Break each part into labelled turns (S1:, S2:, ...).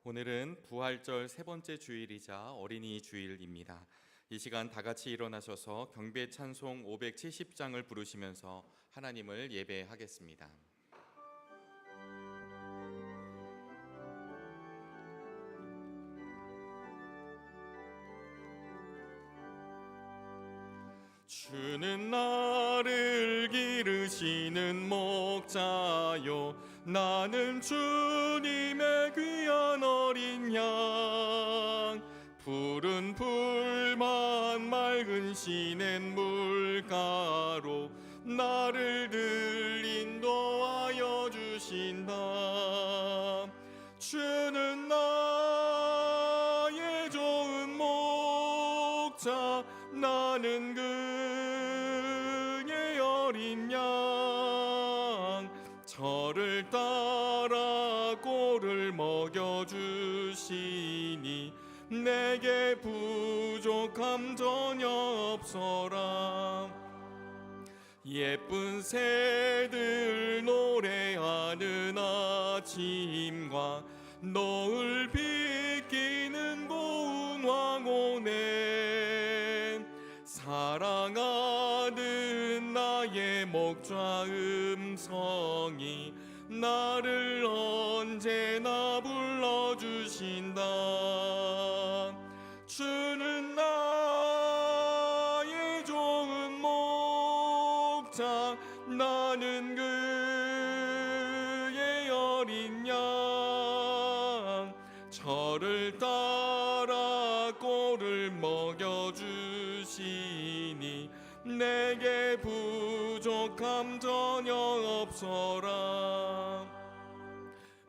S1: 오늘은 부활절 세 번째 주일이자 어린이 주일입니다. 이 시간 다 같이 일어나셔서 경배 찬송 570장을 부르시면서 하나님을 예배하겠습니다. 주는 나를 기르시는 목자요, 나는 주님의 귀한 어린 양. 푸른 풀만 맑은 시냇 물가로 나를 늘 인도하여 주신다. 주는 나의 좋은 목자, 나는 그의 어린 양. 저를 따라 꼴을 먹여주시니 내게 부족함 전혀 없어라. 예쁜 새들 노래하는 아침과 노을 비키는 고운 황혼에 사랑하는 나의 목자 음성이 나를 언제나 불러주신다. 주는 나의 좋은 목자, 나는 그의 어린 양. 저를 따라 꼴을 먹여주시니 내게 부족함 전혀 없어라.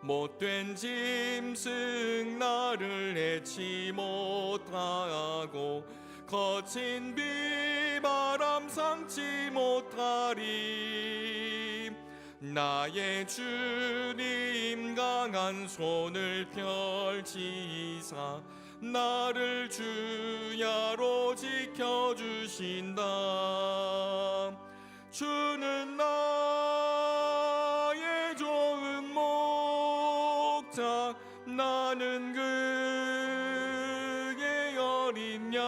S1: 못된 짐승 나를 해치 못하고 거친 비바람 상치 못하리. 나의 주님 강한 손을 펼치사 나를 주야로 지켜주신다. 주는 나의 좋은 목자, 나는 그의 어린 양.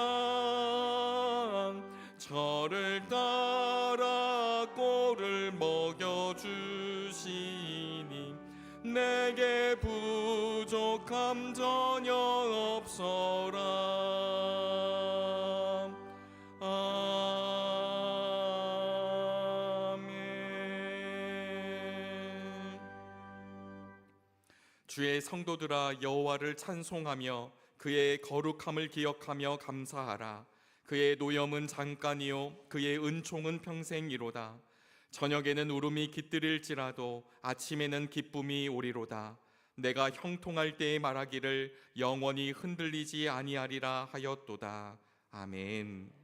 S1: 저를 따라 꼴을 먹여주시니 내게 부족함 전혀 없어라. 아멘. 주의 성도들아, 여호와를 찬송하며 그의 거룩함을 기억하며 감사하라. 그의 노염은 잠깐이요 그의 은총은 평생이로다. 저녁에는 울음이 깃들일지라도 아침에는 기쁨이 오리로다. 내가 형통할 때에 말하기를 영원히 흔들리지 아니하리라 하였도다. 아멘.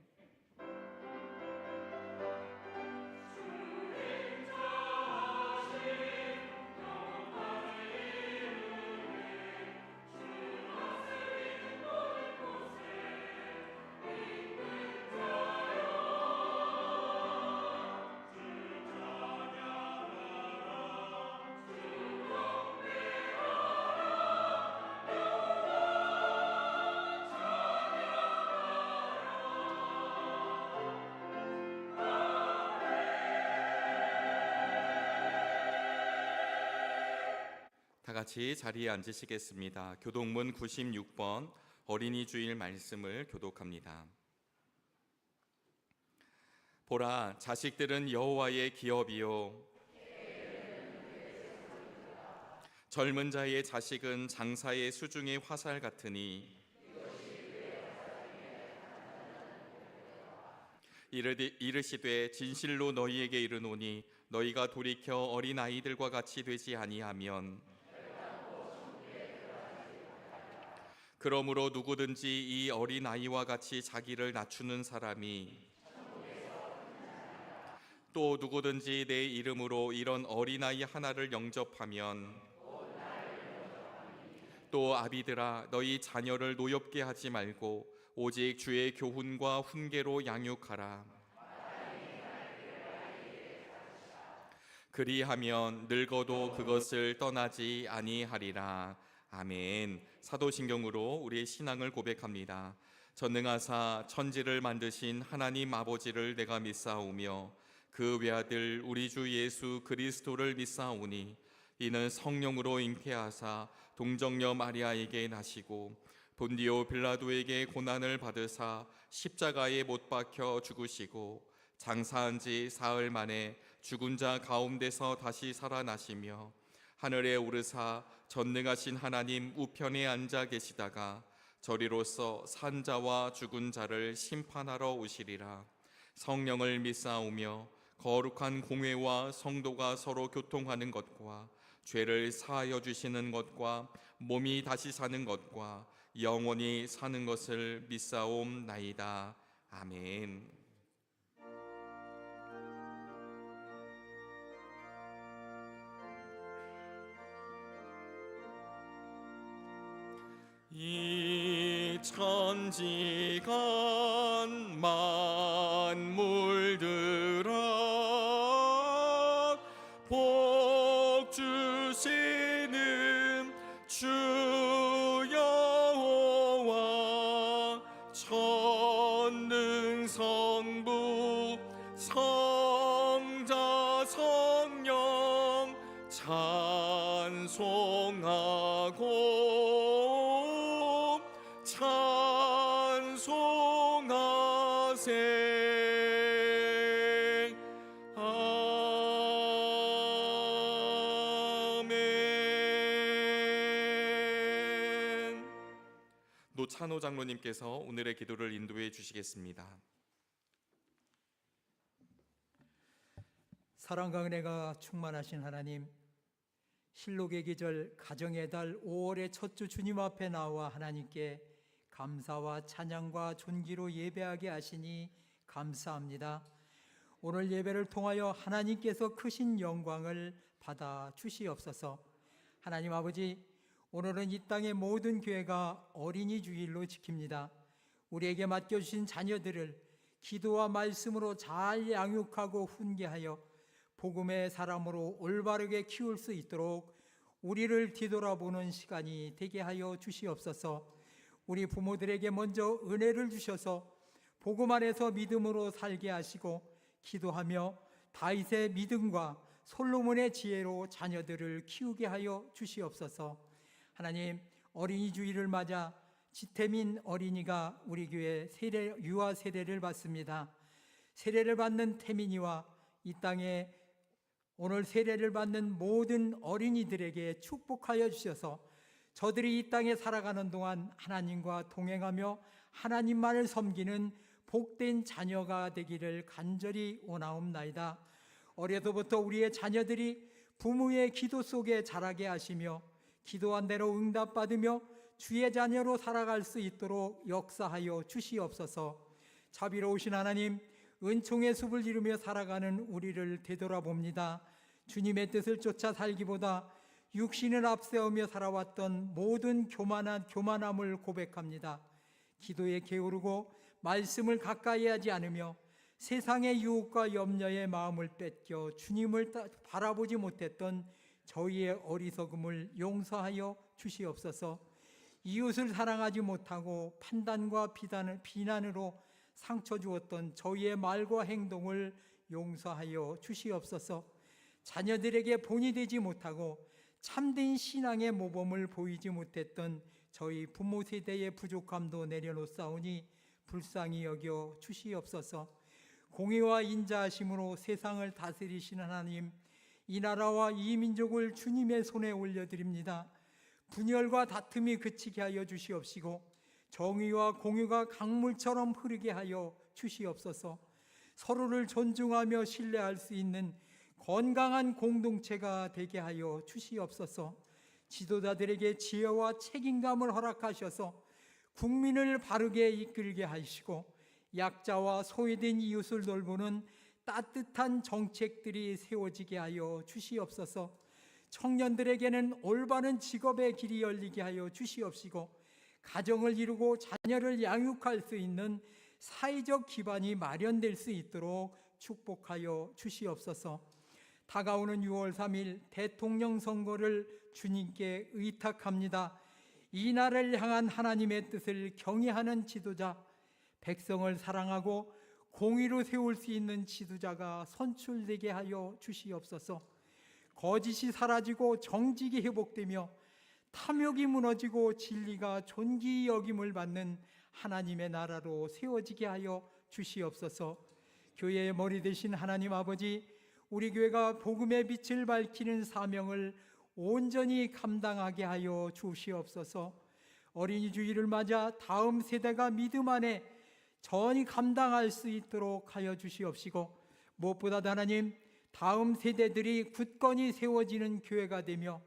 S1: 다 같이 자리에 앉으시겠습니다. 교독문 96번 어린이 주일 말씀을 교독합니다. 보라, 자식들은 여호와의 기업이요 젊은 자의 자식은 장사의 수중의 화살 같으니 이르시되 진실로 너희에게 이르노니 너희가 돌이켜 어린아이들과 같이 되지 아니하면 그러므로 누구든지 이 어린아이와 같이 자기를 낮추는 사람이 또 누구든지 내 이름으로 이런 어린아이 하나를 영접하면 또 아비들아, 너희 자녀를 노엽게 하지 말고 오직 주의 교훈과 훈계로 양육하라. 그리하면 늙어도 그것을 떠나지 아니하리라. 아멘. 사도신경으로 우리의 신앙을 고백합니다. 전능하사 천지를 만드신 하나님 아버지를 내가 믿사오며 그 외아들 우리 주 예수 그리스도를 믿사오니 이는 성령으로 잉태하사 동정녀 마리아에게 나시고 본디오 빌라도에게 고난을 받으사 십자가에 못 박혀 죽으시고 장사한 지 사흘 만에 죽은 자 가운데서 다시 살아나시며 하늘에 오르사 전능하신 하나님 우편에 앉아 계시다가 저리로서 산 자와 죽은 자를 심판하러 오시리라. 성령을 믿사오며 거룩한 공회와 성도가 서로 교통하는 것과 죄를 사하여 주시는 것과 몸이 다시 사는 것과 영원히 사는 것을 믿사옵나이다. 아멘. 이 천지간 만물들아 복 주시는 주 여호와 전능성부 성자 성령 찬송하고 찬송하세. 아멘. 노찬호 장로님께서 오늘의 기도를 인도해 주시겠습니다.
S2: 사랑과 은혜가 충만하신 하나님, 실록의 계절 가정의 달 5월의 첫 주 주님 앞에 나와 하나님께 감사와 찬양과 존귀로 예배하게 하시니 감사합니다. 오늘 예배를 통하여 하나님께서 크신 영광을 받아 주시옵소서. 하나님 아버지, 오늘은 이 땅의 모든 교회가 어린이 주일로 지킵니다. 우리에게 맡겨주신 자녀들을 기도와 말씀으로 잘 양육하고 훈계하여 복음의 사람으로 올바르게 키울 수 있도록 우리를 뒤돌아보는 시간이 되게 하여 주시옵소서. 우리 부모들에게 먼저 은혜를 주셔서 복음 안에서 믿음으로 살게 하시고 기도하며 다윗의 믿음과 솔로몬의 지혜로 자녀들을 키우게 하여 주시옵소서. 하나님, 어린이 주일을 맞아 지태민 어린이가 우리 교회 유아 세례를 받습니다. 세례를 받는 태민이와 이 땅에 오늘 세례를 받는 모든 어린이들에게 축복하여 주셔서 저들이 이 땅에 살아가는 동안 하나님과 동행하며 하나님만을 섬기는 복된 자녀가 되기를 간절히 원하옵나이다. 어려서부터 우리의 자녀들이 부모의 기도 속에 자라게 하시며 기도한 대로 응답받으며 주의 자녀로 살아갈 수 있도록 역사하여 주시옵소서. 자비로우신 하나님, 은총의 숲을 이루며 살아가는 우리를 되돌아봅니다. 주님의 뜻을 쫓아 살기보다 육신을 앞세우며 살아왔던 모든 교만함을 고백합니다. 기도에 게으르고 말씀을 가까이 하지 않으며 세상의 유혹과 염려의 마음을 뺏겨 주님을 바라보지 못했던 저희의 어리석음을 용서하여 주시옵소서. 이웃을 사랑하지 못하고 판단과 비난으로 상처 주었던 저희의 말과 행동을 용서하여 주시옵소서. 자녀들에게 본이 되지 못하고 참된 신앙의 모범을 보이지 못했던 저희 부모 세대의 부족함도 내려놓사오니 불쌍히 여겨 주시옵소서. 공의와 인자하심으로 세상을 다스리시는 하나님, 이 나라와 이 민족을 주님의 손에 올려드립니다. 분열과 다툼이 그치게 하여 주시옵시고 정의와 공의가 강물처럼 흐르게 하여 주시옵소서. 서로를 존중하며 신뢰할 수 있는 건강한 공동체가 되게 하여 주시옵소서. 지도자들에게 지혜와 책임감을 허락하셔서 국민을 바르게 이끌게 하시고 약자와 소외된 이웃을 돌보는 따뜻한 정책들이 세워지게 하여 주시옵소서. 청년들에게는 올바른 직업의 길이 열리게 하여 주시옵시고 가정을 이루고 자녀를 양육할 수 있는 사회적 기반이 마련될 수 있도록 축복하여 주시옵소서. 다가오는 6월 3일 대통령 선거를 주님께 의탁합니다. 이 나라를 향한 하나님의 뜻을 경외하는 지도자, 백성을 사랑하고 공의로 세울 수 있는 지도자가 선출되게 하여 주시옵소서. 거짓이 사라지고 정직이 회복되며 탐욕이 무너지고 진리가 존귀 여김을 받는 하나님의 나라로 세워지게 하여 주시옵소서. 교회의 머리 되신 하나님 아버지, 우리 교회가 복음의 빛을 밝히는 사명을 온전히 감당하게 하여 주시옵소서. 어린이 주일을 맞아 다음 세대가 믿음 안에 전히 감당할 수 있도록 하여 주시옵시고, 무엇보다도 하나님, 다음 세대들이 굳건히 세워지는 교회가 되며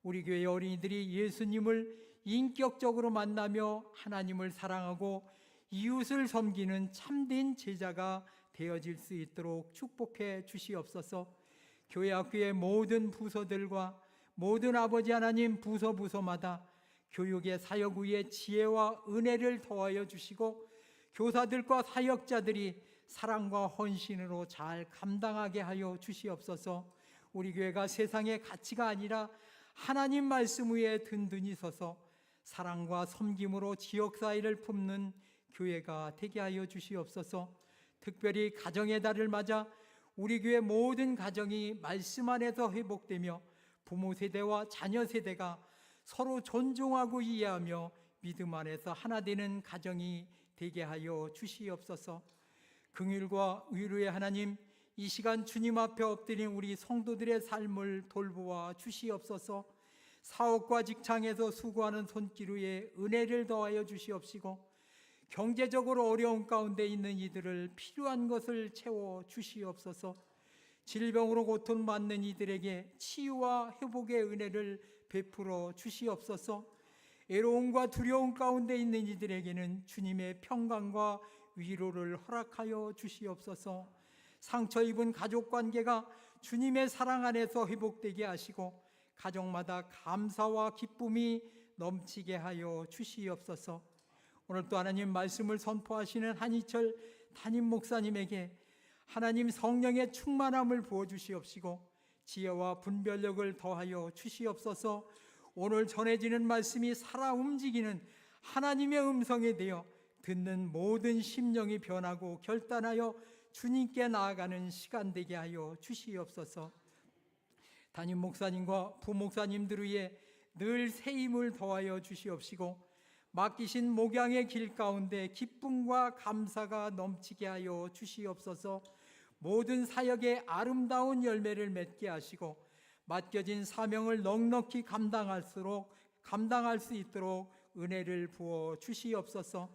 S2: 우리 교회의 어린이들이 예수님을 인격적으로 만나며 하나님을 사랑하고 이웃을 섬기는 참된 제자가 되어질 수 있도록 축복해 주시옵소서. 교회 학교의 모든 부서들과 모든 아버지 하나님 부서마다 교육의 사역 위에 지혜와 은혜를 더하여 주시고, 교사들과 사역자들이 사랑과 헌신으로 잘 감당하게 하여 주시옵소서. 우리 교회가 세상의 가치가 아니라 하나님 말씀 위에 든든히 서서 사랑과 섬김으로 지역사회를 품는 교회가 되게 하여 주시옵소서. 특별히 가정의 달을 맞아 우리 교회 모든 가정이 말씀 안에서 회복되며 부모 세대와 자녀 세대가 서로 존중하고 이해하며 믿음 안에서 하나 되는 가정이 되게 하여 주시옵소서. 긍휼과 위로의 하나님, 이 시간 주님 앞에 엎드린 우리 성도들의 삶을 돌보아 주시옵소서. 사업과 직장에서 수고하는 손길 위에 은혜를 더하여 주시옵시고, 경제적으로 어려운 가운데 있는 이들을 필요한 것을 채워 주시옵소서. 질병으로 고통받는 이들에게 치유와 회복의 은혜를 베풀어 주시옵소서. 애로움과 두려움 가운데 있는 이들에게는 주님의 평강과 위로를 허락하여 주시옵소서. 상처 입은 가족 관계가 주님의 사랑 안에서 회복되게 하시고 가정마다 감사와 기쁨이 넘치게 하여 주시옵소서. 오늘 또 하나님 말씀을 선포하시는 한희철 담임 목사님에게 하나님 성령의 충만함을 부어주시옵시고 지혜와 분별력을 더하여 주시옵소서. 오늘 전해지는 말씀이 살아 움직이는 하나님의 음성에 대여 듣는 모든 심령이 변하고 결단하여 주님께 나아가는 시간 되게 하여 주시옵소서. 담임 목사님과 부목사님들 위해 늘 새 힘을 더하여 주시옵시고 맡기신 목양의 길 가운데 기쁨과 감사가 넘치게 하여 주시옵소서. 모든 사역에 아름다운 열매를 맺게 하시고 맡겨진 사명을 넉넉히 감당할 수 있도록 은혜를 부어 주시옵소서.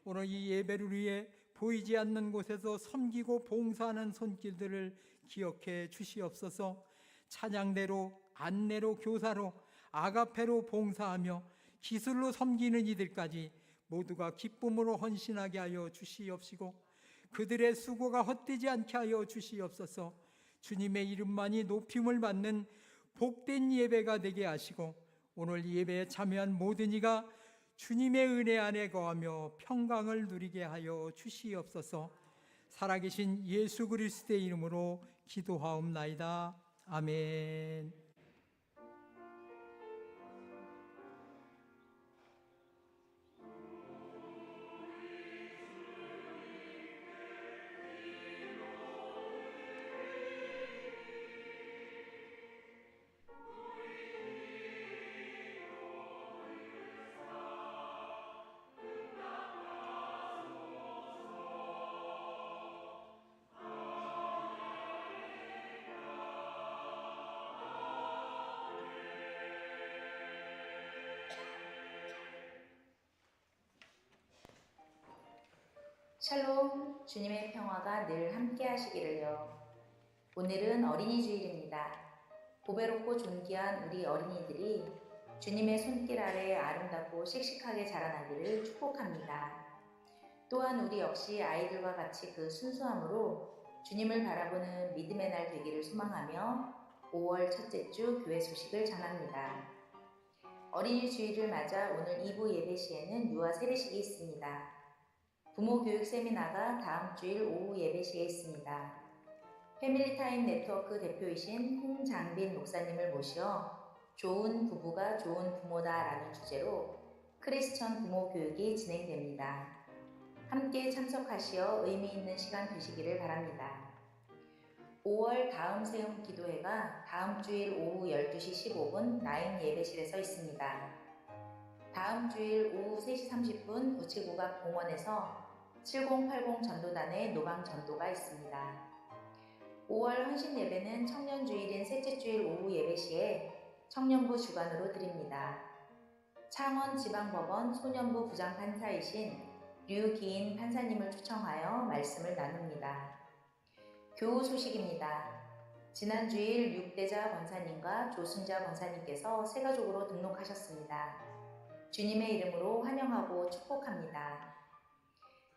S2: 오늘 이 예배를 위해 보이지 않는 곳에서 섬기고 봉사하는 손길들을 기억해 주시옵소서. 찬양대로, 안내로, 교사로, 아가페로 봉사하며 기술로 섬기는 이들까지 모두가 기쁨으로 헌신하게 하여 주시옵시고 그들의 수고가 헛되지 않게 하여 주시옵소서. 주님의 이름만이 높임을 받는 복된 예배가 되게 하시고 오늘 이 예배에 참여한 모든 이가 주님의 은혜 안에 거하며 평강을 누리게 하여 주시옵소서. 살아계신 예수 그리스도의 이름으로 기도하옵나이다. 아멘.
S3: 샬롬, 주님의 평화가 늘 함께 하시기를요. 오늘은 어린이 주일입니다. 보배롭고 존귀한 우리 어린이들이 주님의 손길 아래 아름답고 씩씩하게 자라나기를 축복합니다. 또한 우리 역시 아이들과 같이 그 순수함으로 주님을 바라보는 믿음의 날 되기를 소망하며 5월 첫째 주 교회 소식을 전합니다. 어린이 주일을 맞아 오늘 2부 예배 시에는 유아 세례식이 있습니다. 부모 교육 세미나가 다음 주일 오후 예배시에 있습니다. 패밀리타임 네트워크 대표이신 홍장빈 목사님을 모시어 좋은 부부가 좋은 부모다 라는 주제로 크리스천 부모 교육이 진행됩니다. 함께 참석하시어 의미 있는 시간 되시기를 바랍니다. 5월 다음 세움 기도회가 다음 주일 오후 12시 15분 나인 예배실에서 있습니다. 다음 주일 오후 3시 30분 부치국악 공원에서 7080 전도단의 노방 전도가 있습니다. 5월 헌신 예배는 청년주일인 셋째 주일 오후 예배 시에 청년부 주관으로 드립니다. 창원지방법원 소년부 부장판사이신 류기인 판사님을 초청하여 말씀을 나눕니다. 교우 소식입니다. 지난 주일 육대자 권사님과 조순자 권사님께서 새가족으로 등록하셨습니다. 주님의 이름으로 환영하고 축복합니다.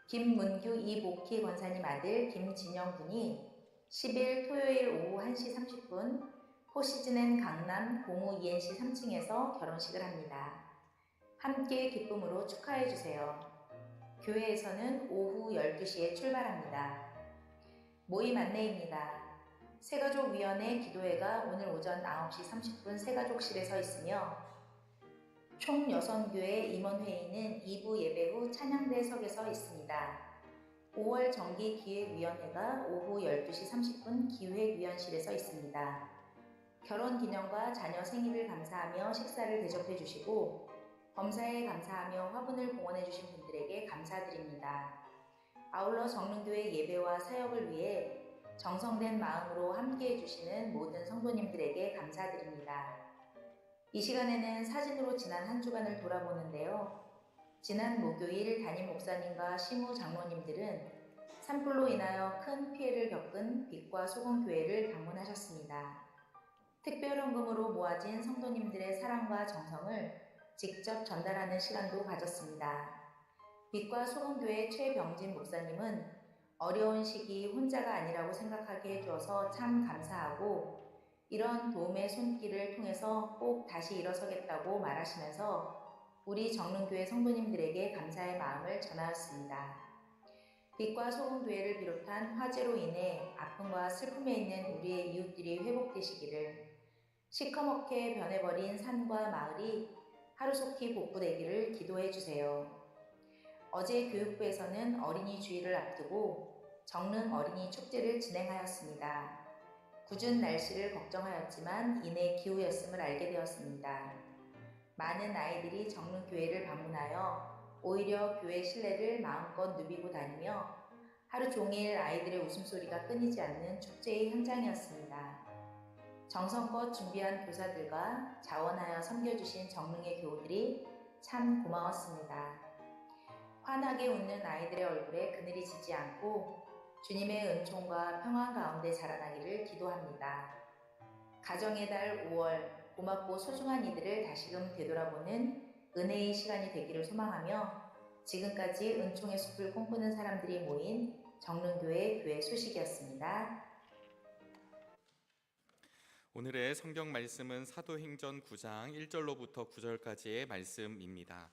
S3: 김문규 이복희 권사님 아들 김진영 군이 10일 토요일 오후 1시 30분 포시즌앤 강남 공우 ENC 3층에서 결혼식을 합니다. 함께 기쁨으로 축하해 주세요. 교회에서는 오후 12시에 출발합니다. 모임 안내입니다. 새가족위원회 기도회가 오늘 오전 9시 30분 새가족실에서 있으며 총여성교회 임원회의는 2부 예배 후 찬양대석에서 있습니다. 5월 정기기획위원회가 오후 12시 30분 기획위원실에서 있습니다. 결혼기념과 자녀 생일을 감사하며 식사를 대접해 주시고 범사에 감사하며 화분을 봉헌해 주신 분들에게 감사드립니다. 아울러 정릉교회 예배와 사역을 위해 정성된 마음으로 함께해 주시는 모든 성도님들에게 감사드립니다. 이 시간에는 사진으로 지난 한 주간을 돌아보는데요. 지난 목요일 담임 목사님과 시무 장로님들은 산불로 인하여 큰 피해를 겪은 빛과 소금 교회를 방문하셨습니다. 특별헌금으로 모아진 성도님들의 사랑과 정성을 직접 전달하는 시간도 가졌습니다. 빛과 소금교회 최병진 목사님은 어려운 시기 혼자가 아니라고 생각하게 해주어서 참 감사하고 이런 도움의 손길을 통해서 꼭 다시 일어서겠다고 말하시면서 우리 정릉교회 성도님들에게 감사의 마음을 전하였습니다. 빛과 소금교회를 비롯한 화재로 인해 아픔과 슬픔에 있는 우리의 이웃들이 회복되시기를, 시커멓게 변해버린 산과 마을이 하루속히 복구되기를 기도해 주세요. 어제 교육부에서는 어린이 주일을 앞두고 정릉 어린이 축제를 진행하였습니다. 궂은 날씨를 걱정하였지만 이내 기후였음을 알게 되었습니다. 많은 아이들이 정릉 교회를 방문하여 오히려 교회 실내를 마음껏 누비고 다니며 하루 종일 아이들의 웃음소리가 끊이지 않는 축제의 현장이었습니다. 정성껏 준비한 교사들과 자원하여 섬겨주신 정릉의 교우들이 참 고마웠습니다. 환하게 웃는 아이들의 얼굴에 그늘이 지지 않고 주님의 은총과 평안 가운데 자라나기를 기도합니다. 가정의 달 5월 고맙고 소중한 이들을 다시금 되돌아보는 은혜의 시간이 되기를 소망하며 지금까지 은총의 숲을 꿈꾸는 사람들이 모인 정릉교회 교회 소식이었습니다.
S1: 오늘의 성경 말씀은 사도행전 9장 1절로부터 9절까지의 말씀입니다.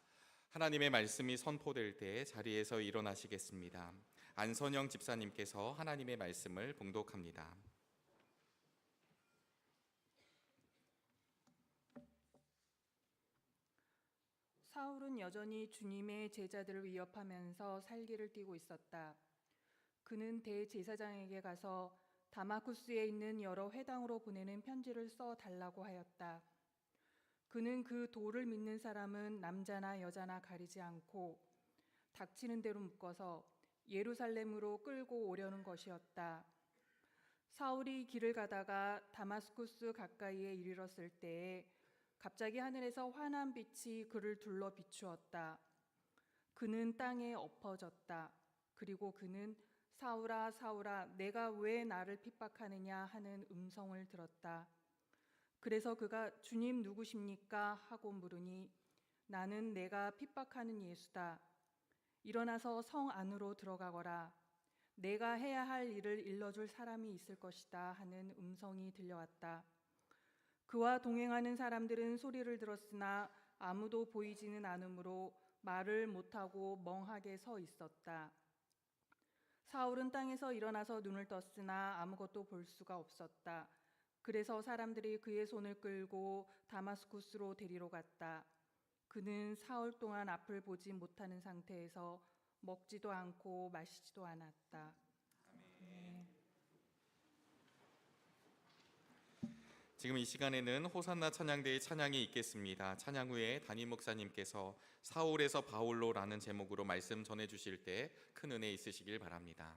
S1: 하나님의 말씀이 선포될 때 자리에서 일어나시겠습니다. 안선영 집사님께서 하나님의 말씀을 봉독합니다.
S4: 사울은 여전히 주님의 제자들을 위협하면서 살기를 띠고 있었다. 그는 대제사장에게 가서 다마쿠스에 있는 여러 회당으로 보내는 편지를 써 달라고 하였다. 그는 그 도를 믿는 사람은 남자나 여자나 가리지 않고 닥치는 대로 묶어서 예루살렘으로 끌고 오려는 것이었다. 사울이 길을 가다가 다마스쿠스 가까이에 이르렀을 때에 갑자기 하늘에서 환한 빛이 그를 둘러 비추었다. 그는 땅에 엎어졌다. 그리고 그는 사울아 사울아 내가 왜 나를 핍박하느냐 하는 음성을 들었다. 그래서 그가 주님 누구십니까? 하고 물으니 나는 내가 핍박하는 예수다. 일어나서 성 안으로 들어가거라. 내가 해야 할 일을 일러줄 사람이 있을 것이다 하는 음성이 들려왔다. 그와 동행하는 사람들은 소리를 들었으나 아무도 보이지는 않으므로 말을 못하고 멍하게 서 있었다. 사울은 땅에서 일어나서 눈을 떴으나 아무것도 볼 수가 없었다. 그래서 사람들이 그의 손을 끌고 다마스쿠스로 데리러 갔다. 그는 사흘 동안 앞을 보지 못하는 상태에서 먹지도 않고 마시지도 않았다.
S1: 지금 이 시간에는 호산나 찬양대의 찬양이 있겠습니다. 찬양 후에 담임 목사님께서 사울에서 바울로라는 제목으로 말씀 전해 주실 때 큰 은혜 있으시길 바랍니다.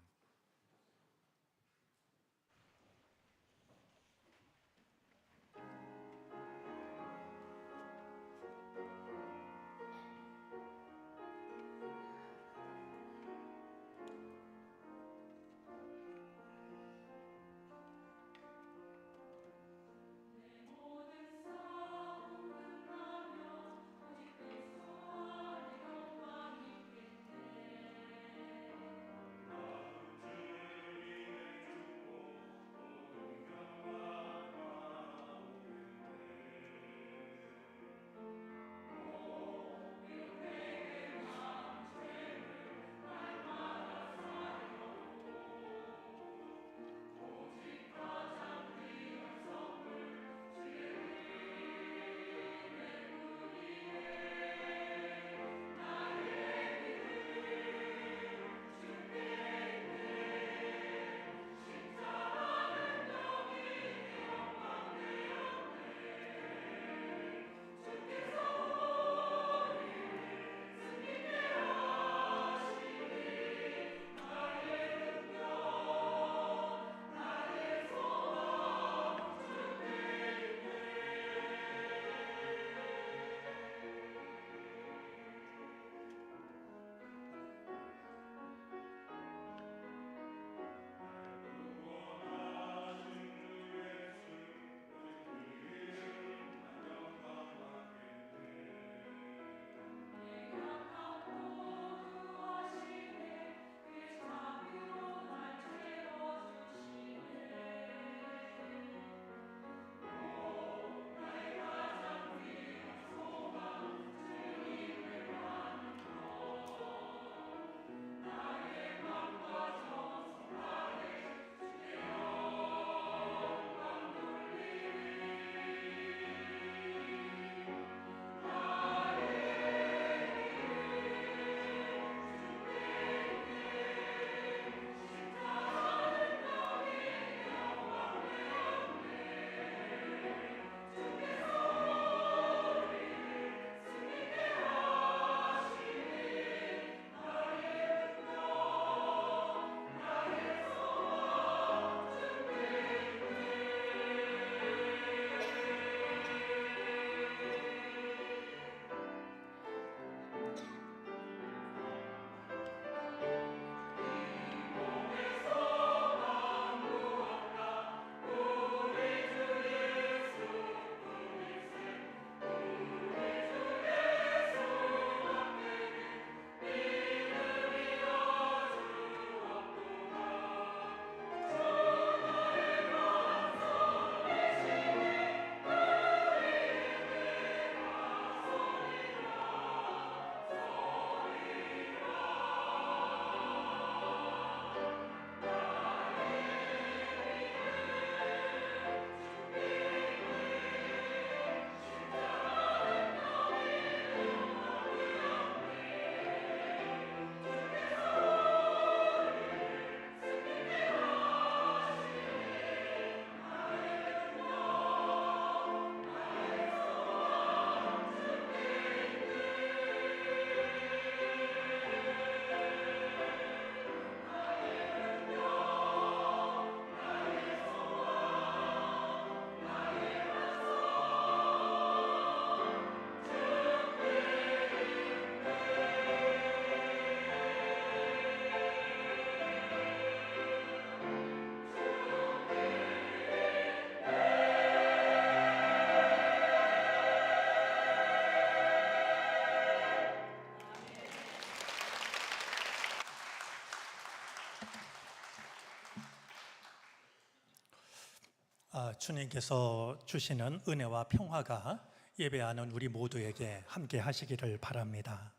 S5: 주님께서 주시는 은혜와 평화가 예배하는 우리 모두에게 함께 하시기를 바랍니다.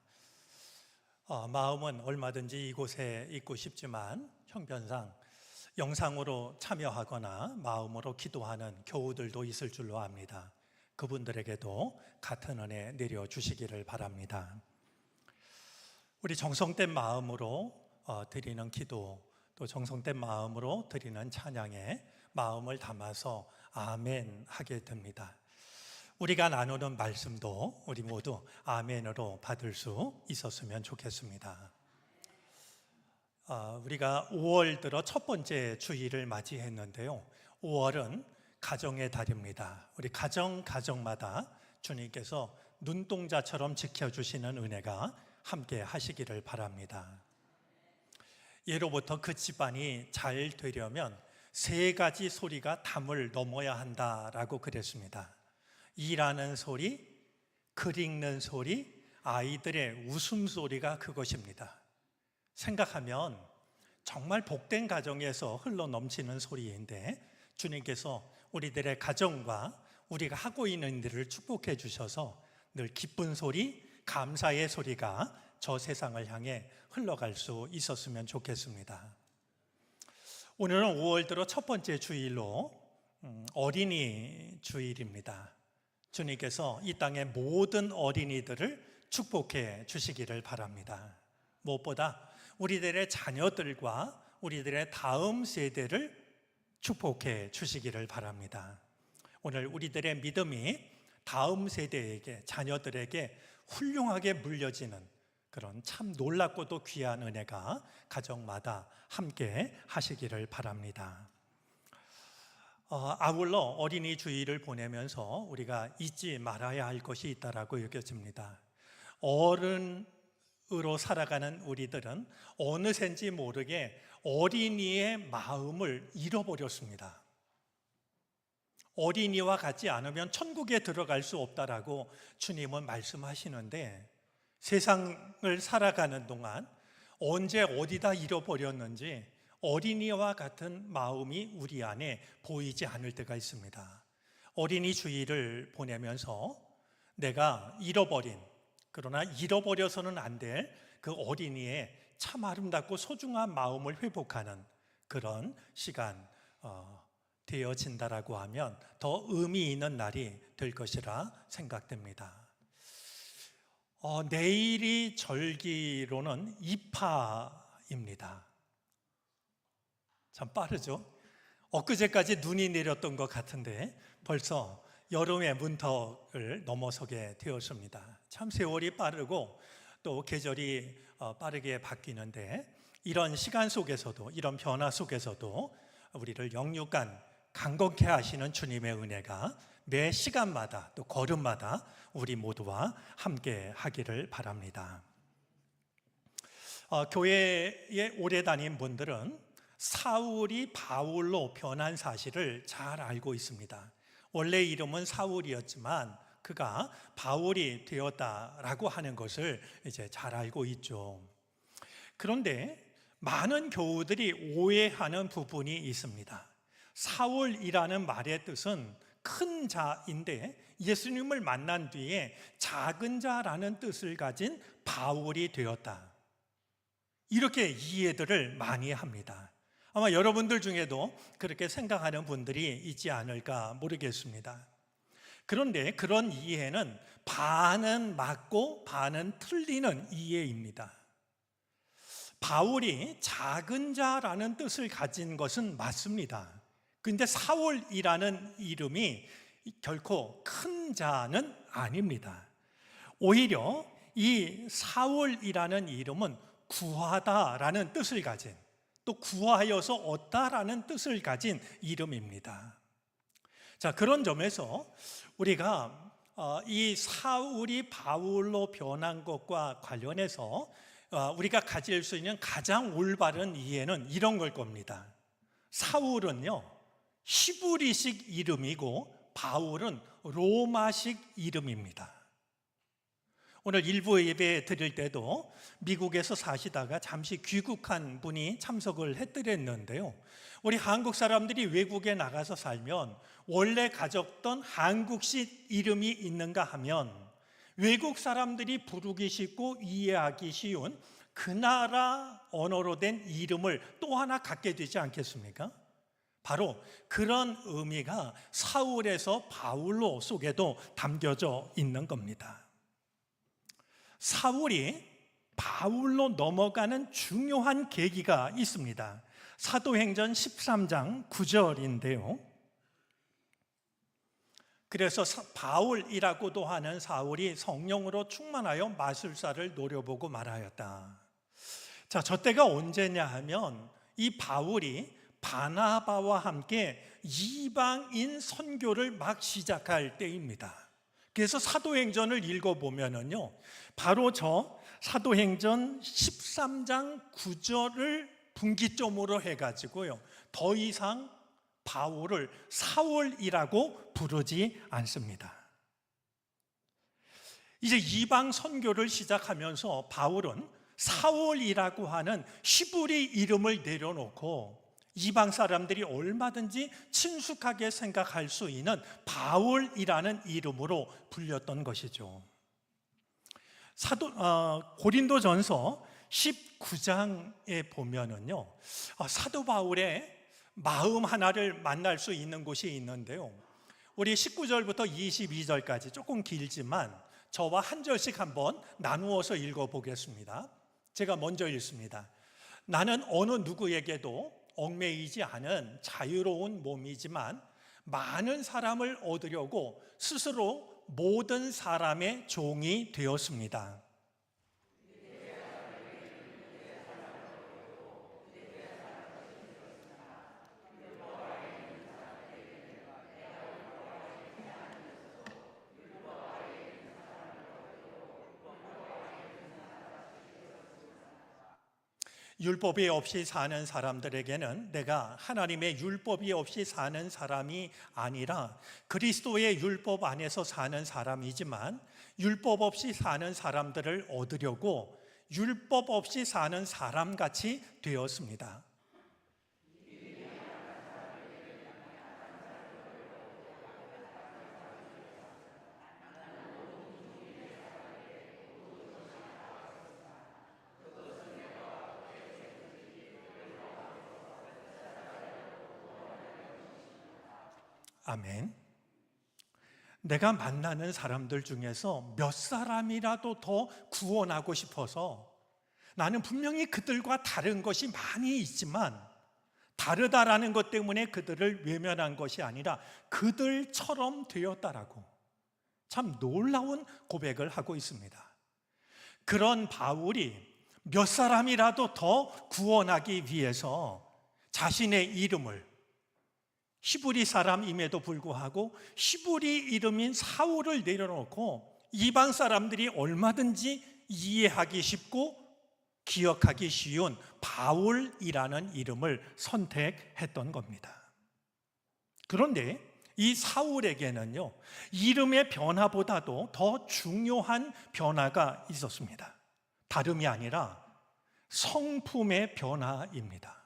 S5: 마음은 얼마든지 이곳에 있고 싶지만 형편상 영상으로 참여하거나 마음으로 기도하는 교우들도 있을 줄로 압니다. 그분들에게도 같은 은혜 내려주시기를 바랍니다. 우리 정성된 마음으로 드리는 기도, 또 정성된 마음으로 드리는 찬양에 마음을 담아서 아멘 하게 됩니다. 우리가 나누는 말씀도 우리 모두 아멘으로 받을 수 있었으면 좋겠습니다. 우리가 5월 들어 첫 번째 주일을 맞이했는데요. 5월은 가정의 달입니다. 우리 가정마다 주님께서 눈동자처럼 지켜주시는 은혜가 함께 하시기를 바랍니다. 예로부터 그 집안이 잘 되려면 3가지 소리가 담을 넘어야 한다라고 그랬습니다. 일하는 소리, 글 읽는 소리, 아이들의 웃음소리가 그것입니다. 생각하면 정말 복된 가정에서 흘러넘치는 소리인데 주님께서 우리들의 가정과 우리가 하고 있는 일을 축복해 주셔서 늘 기쁜 소리, 감사의 소리가 저 세상을 향해 흘러갈 수 있었으면 좋겠습니다. 오늘은 5월 들어 첫 번째 주일로 어린이 주일입니다. 주님께서 이 땅의 모든 어린이들을 축복해 주시기를 바랍니다. 무엇보다 우리들의 자녀들과 우리들의 다음 세대를 축복해 주시기를 바랍니다. 오늘 우리들의 믿음이 다음 세대에게, 자녀들에게 훌륭하게 물려지는 그런 참 놀랍고도 귀한 은혜가 가정마다 함께 하시기를 바랍니다. 아울러 어린이 주일을 보내면서 우리가 잊지 말아야 할 것이 있다라고 여겨집니다. 어른으로 살아가는 우리들은 어느샌지 모르게 어린이의 마음을 잃어버렸습니다. 어린이와 같지 않으면 천국에 들어갈 수 없다라고 주님은 말씀하시는데 세상을 살아가는 동안 언제 어디다 잃어버렸는지 어린이와 같은 마음이 우리 안에 보이지 않을 때가 있습니다. 어린이 주일을 보내면서 내가 잃어버린, 그러나 잃어버려서는 안 될 그 어린이의 참 아름답고 소중한 마음을 회복하는 그런 시간 되어진다라고 하면 더 의미 있는 날이 될 것이라 생각됩니다. 내일이 절기로는 입하입니다. 참 빠르죠? 엊그제까지 눈이 내렸던 것 같은데 벌써 여름의 문턱을 넘어서게 되었습니다. 참 세월이 빠르고 또 계절이 빠르게 바뀌는데 이런 시간 속에서도, 이런 변화 속에서도 우리를 영육간 강건케 하시는 주님의 은혜가 매 시간마다 또 걸음마다 우리 모두와 함께 하기를 바랍니다. 교회에 오래 다닌 분들은 사울이 바울로 변한 사실을 잘 알고 있습니다. 원래 이름은 사울이었지만 그가 바울이 되었다라고 하는 것을 이제 잘 알고 있죠. 그런데 많은 교우들이 오해하는 부분이 있습니다. 사울이라는 말의 뜻은 큰 자인데 예수님을 만난 뒤에 작은 자라는 뜻을 가진 바울이 되었다. 이렇게 이해들을 많이 합니다. 아마 여러분들 중에도 그렇게 생각하는 분들이 있지 않을까 모르겠습니다. 그런데 그런 이해는 반은 맞고 반은 틀리는 이해입니다. 바울이 작은 자라는 뜻을 가진 것은 맞습니다. 그런데 사울이라는 이름이 결코 큰 자는 아닙니다. 오히려 이 사울이라는 이름은 구하다라는 뜻을 가진, 또 구하여서 얻다라는 뜻을 가진 이름입니다. 자, 그런 점에서 우리가 이 사울이 바울로 변한 것과 관련해서 우리가 가질 수 있는 가장 올바른 이해는 이런 걸 겁니다. 사울은요, 히브리식 이름이고 바울은 로마식 이름입니다. 오늘 일부 예배 드릴 때도 미국에서 사시다가 잠시 귀국한 분이 참석을 해드렸는데요. 우리 한국 사람들이 외국에 나가서 살면 원래 가졌던 한국식 이름이 있는가 하면 외국 사람들이 부르기 쉽고 이해하기 쉬운 그 나라 언어로 된 이름을 또 하나 갖게 되지 않겠습니까? 바로 그런 의미가 사울에서 바울로 속에도 담겨져 있는 겁니다. 사울이 바울로 넘어가는 중요한 계기가 있습니다. 사도행전 13장 9절인데요. 그래서 바울이라고도 하는 사울이 성령으로 충만하여 마술사를 노려보고 말하였다. 자, 저 때가 언제냐 하면 이 바울이 바나바와 함께 이방인 선교를 막 시작할 때입니다. 그래서 사도행전을 읽어보면요, 바로 저 사도행전 13장 9절을 분기점으로 해가지고요, 더 이상 바울을 사울이라고 부르지 않습니다. 이제 이방 선교를 시작하면서 바울은 사울이라고 하는 히브리 이름을 내려놓고 이방 사람들이 얼마든지 친숙하게 생각할 수 있는 바울이라는 이름으로 불렸던 것이죠. 고린도전서 19장에 보면은요, 사도 바울의 마음 하나를 만날 수 있는 곳이 있는데요, 우리 19절부터 22절까지 조금 길지만 저와 한 절씩 한번 나누어서 읽어보겠습니다. 제가 먼저 읽습니다. 나는 어느 누구에게도 얽매이지 않은 자유로운 몸이지만 많은 사람을 얻으려고 스스로 모든 사람의 종이 되었습니다. 율법이 없이 사는 사람들에게는 내가 하나님의 율법이 없이 사는 사람이 아니라 그리스도의 율법 안에서 사는 사람이지만 율법 없이 사는 사람들을 얻으려고 율법 없이 사는 사람같이 되었습니다. 아멘. 내가 만나는 사람들 중에서 몇 사람이라도 더 구원하고 싶어서 나는 분명히 그들과 다른 것이 많이 있지만 다르다라는 것 때문에 그들을 외면한 것이 아니라 그들처럼 되었다라고 참 놀라운 고백을 하고 있습니다. 그런 바울이 몇 사람이라도 더 구원하기 위해서 자신의 이름을 히브리 사람임에도 불구하고 히브리 이름인 사울을 내려놓고 이방 사람들이 얼마든지 이해하기 쉽고 기억하기 쉬운 바울이라는 이름을 선택했던 겁니다. 그런데 이 사울에게는요, 이름의 변화보다도 더 중요한 변화가 있었습니다. 다름이 아니라 성품의 변화입니다.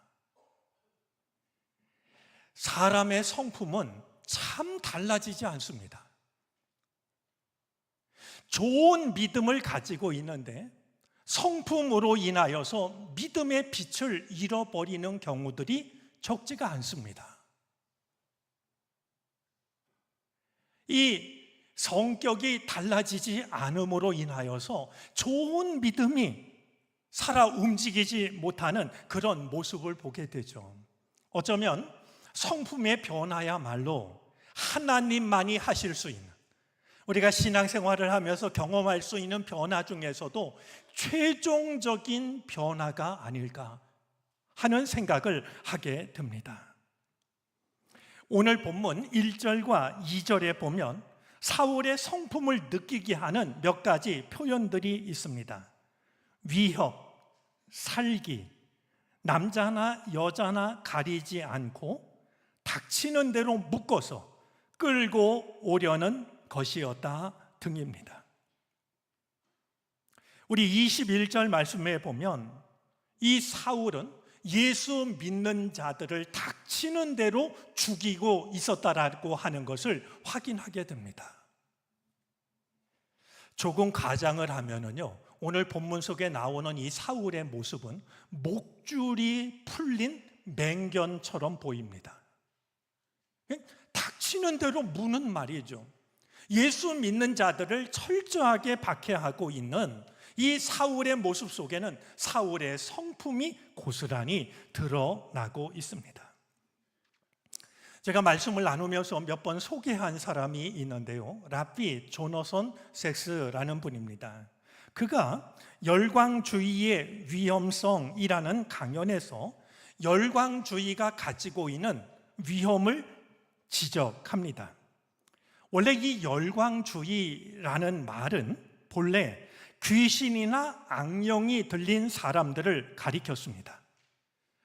S5: 사람의 성품은 참 달라지지 않습니다. 좋은 믿음을 가지고 있는데 성품으로 인하여서 믿음의 빛을 잃어버리는 경우들이 적지가 않습니다. 이 성격이 달라지지 않음으로 인하여서 좋은 믿음이 살아 움직이지 못하는 그런 모습을 보게 되죠. 어쩌면 성품의 변화야말로 하나님만이 하실 수 있는, 우리가 신앙생활을 하면서 경험할 수 있는 변화 중에서도 최종적인 변화가 아닐까 하는 생각을 하게 됩니다. 오늘 본문 1절과 2절에 보면 사울의 성품을 느끼게 하는 몇 가지 표현들이 있습니다. 위협, 살기, 남자나 여자나 가리지 않고 닥치는 대로 묶어서 끌고 오려는 것이었다 등입니다. 우리 21절 말씀에 보면 이 사울은 예수 믿는 자들을 닥치는 대로 죽이고 있었다라고 하는 것을 확인하게 됩니다. 조금 가장을 하면은요, 오늘 본문 속에 나오는 이 사울의 모습은 목줄이 풀린 맹견처럼 보입니다. 닥치는 대로 무는 말이죠. 예수 믿는 자들을 철저하게 박해하고 있는 이 사울의 모습 속에는 사울의 성품이 고스란히 드러나고 있습니다. 제가 말씀을 나누면서 몇 번 소개한 사람이 있는데요. 랍비 조너선 섹스라는 분입니다. 그가 열광주의의 위험성이라는 강연에서 열광주의가 가지고 있는 위험을 지적합니다. 원래 이 열광주의라는 말은 본래 귀신이나 악령이 들린 사람들을 가리켰습니다.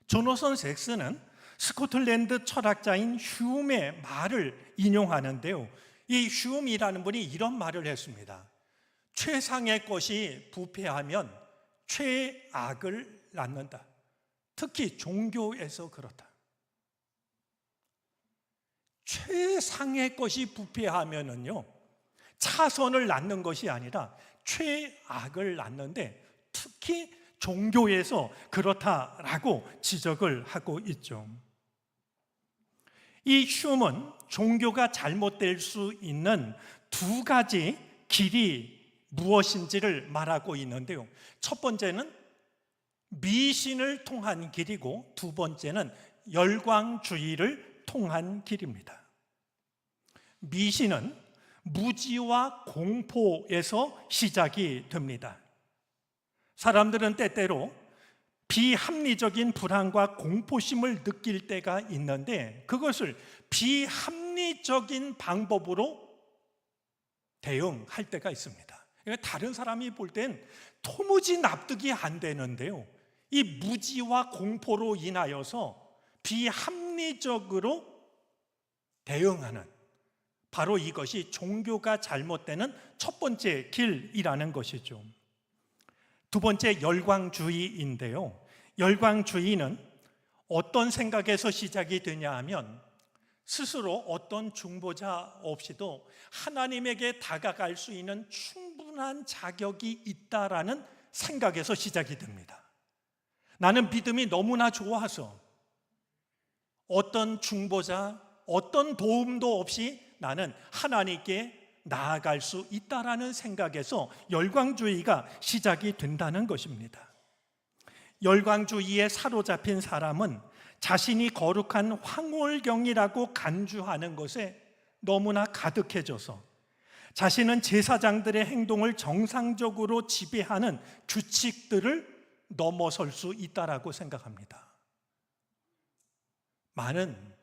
S5: 조너선 섹스는 스코틀랜드 철학자인 휴음의 말을 인용하는데요. 이 휴음이라는 분이 이런 말을 했습니다. 최상의 것이 부패하면 최악을 낳는다. 특히 종교에서 그렇다. 최상의 것이 부패하면은요, 차선을 낳는 것이 아니라 최악을 낳는데 특히 종교에서 그렇다라고 지적을 하고 있죠. 이 휴음은 종교가 잘못될 수 있는 두 가지 길이 무엇인지를 말하고 있는데요. 첫 번째는 미신을 통한 길이고 두 번째는 열광주의를 통한 길입니다. 미신은 무지와 공포에서 시작이 됩니다. 사람들은 때때로 비합리적인 불안과 공포심을 느낄 때가 있는데 그것을 비합리적인 방법으로 대응할 때가 있습니다. 그러니까 다른 사람이 볼 땐 도무지 납득이 안 되는데요. 이 무지와 공포로 인하여서 비합리적으로 대응하는 바로 이것이 종교가 잘못되는 첫 번째 길이라는 것이죠. 두 번째 열광주의인데요. 열광주의는 어떤 생각에서 시작이 되냐 하면 스스로 어떤 중보자 없이도 하나님에게 다가갈 수 있는 충분한 자격이 있다라는 생각에서 시작이 됩니다. 나는 믿음이 너무나 좋아서 어떤 중보자, 어떤 도움도 없이 나는 하나님께 나아갈 수 있다라는 생각에서 열광주의가 시작이 된다는 것입니다. 열광주의에 사로잡힌 사람은 자신이 거룩한 황홀경이라고 간주하는 것에 너무나 가득해져서 자신은 제사장들의 행동을 정상적으로 지배하는 규칙들을 넘어설 수 있다라고 생각합니다. 많은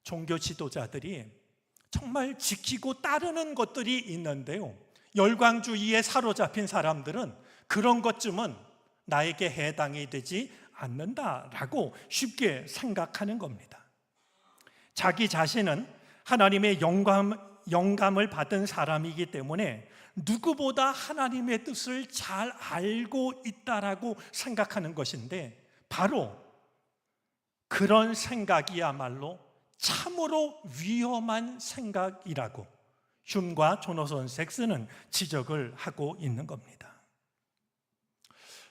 S5: 종교 지도자들이 정말 지키고 따르는 것들이 있는데요. 열광주의에 사로잡힌 사람들은 그런 것쯤은 나에게 해당이 되지 않는다라고 쉽게 생각하는 겁니다. 자기 자신은 하나님의 영감을 받은 사람이기 때문에 누구보다 하나님의 뜻을 잘 알고 있다라고 생각하는 것인데 바로 그런 생각이야말로 참으로 위험한 생각이라고 휴음과 조너선 섹스는 지적을 하고 있는 겁니다.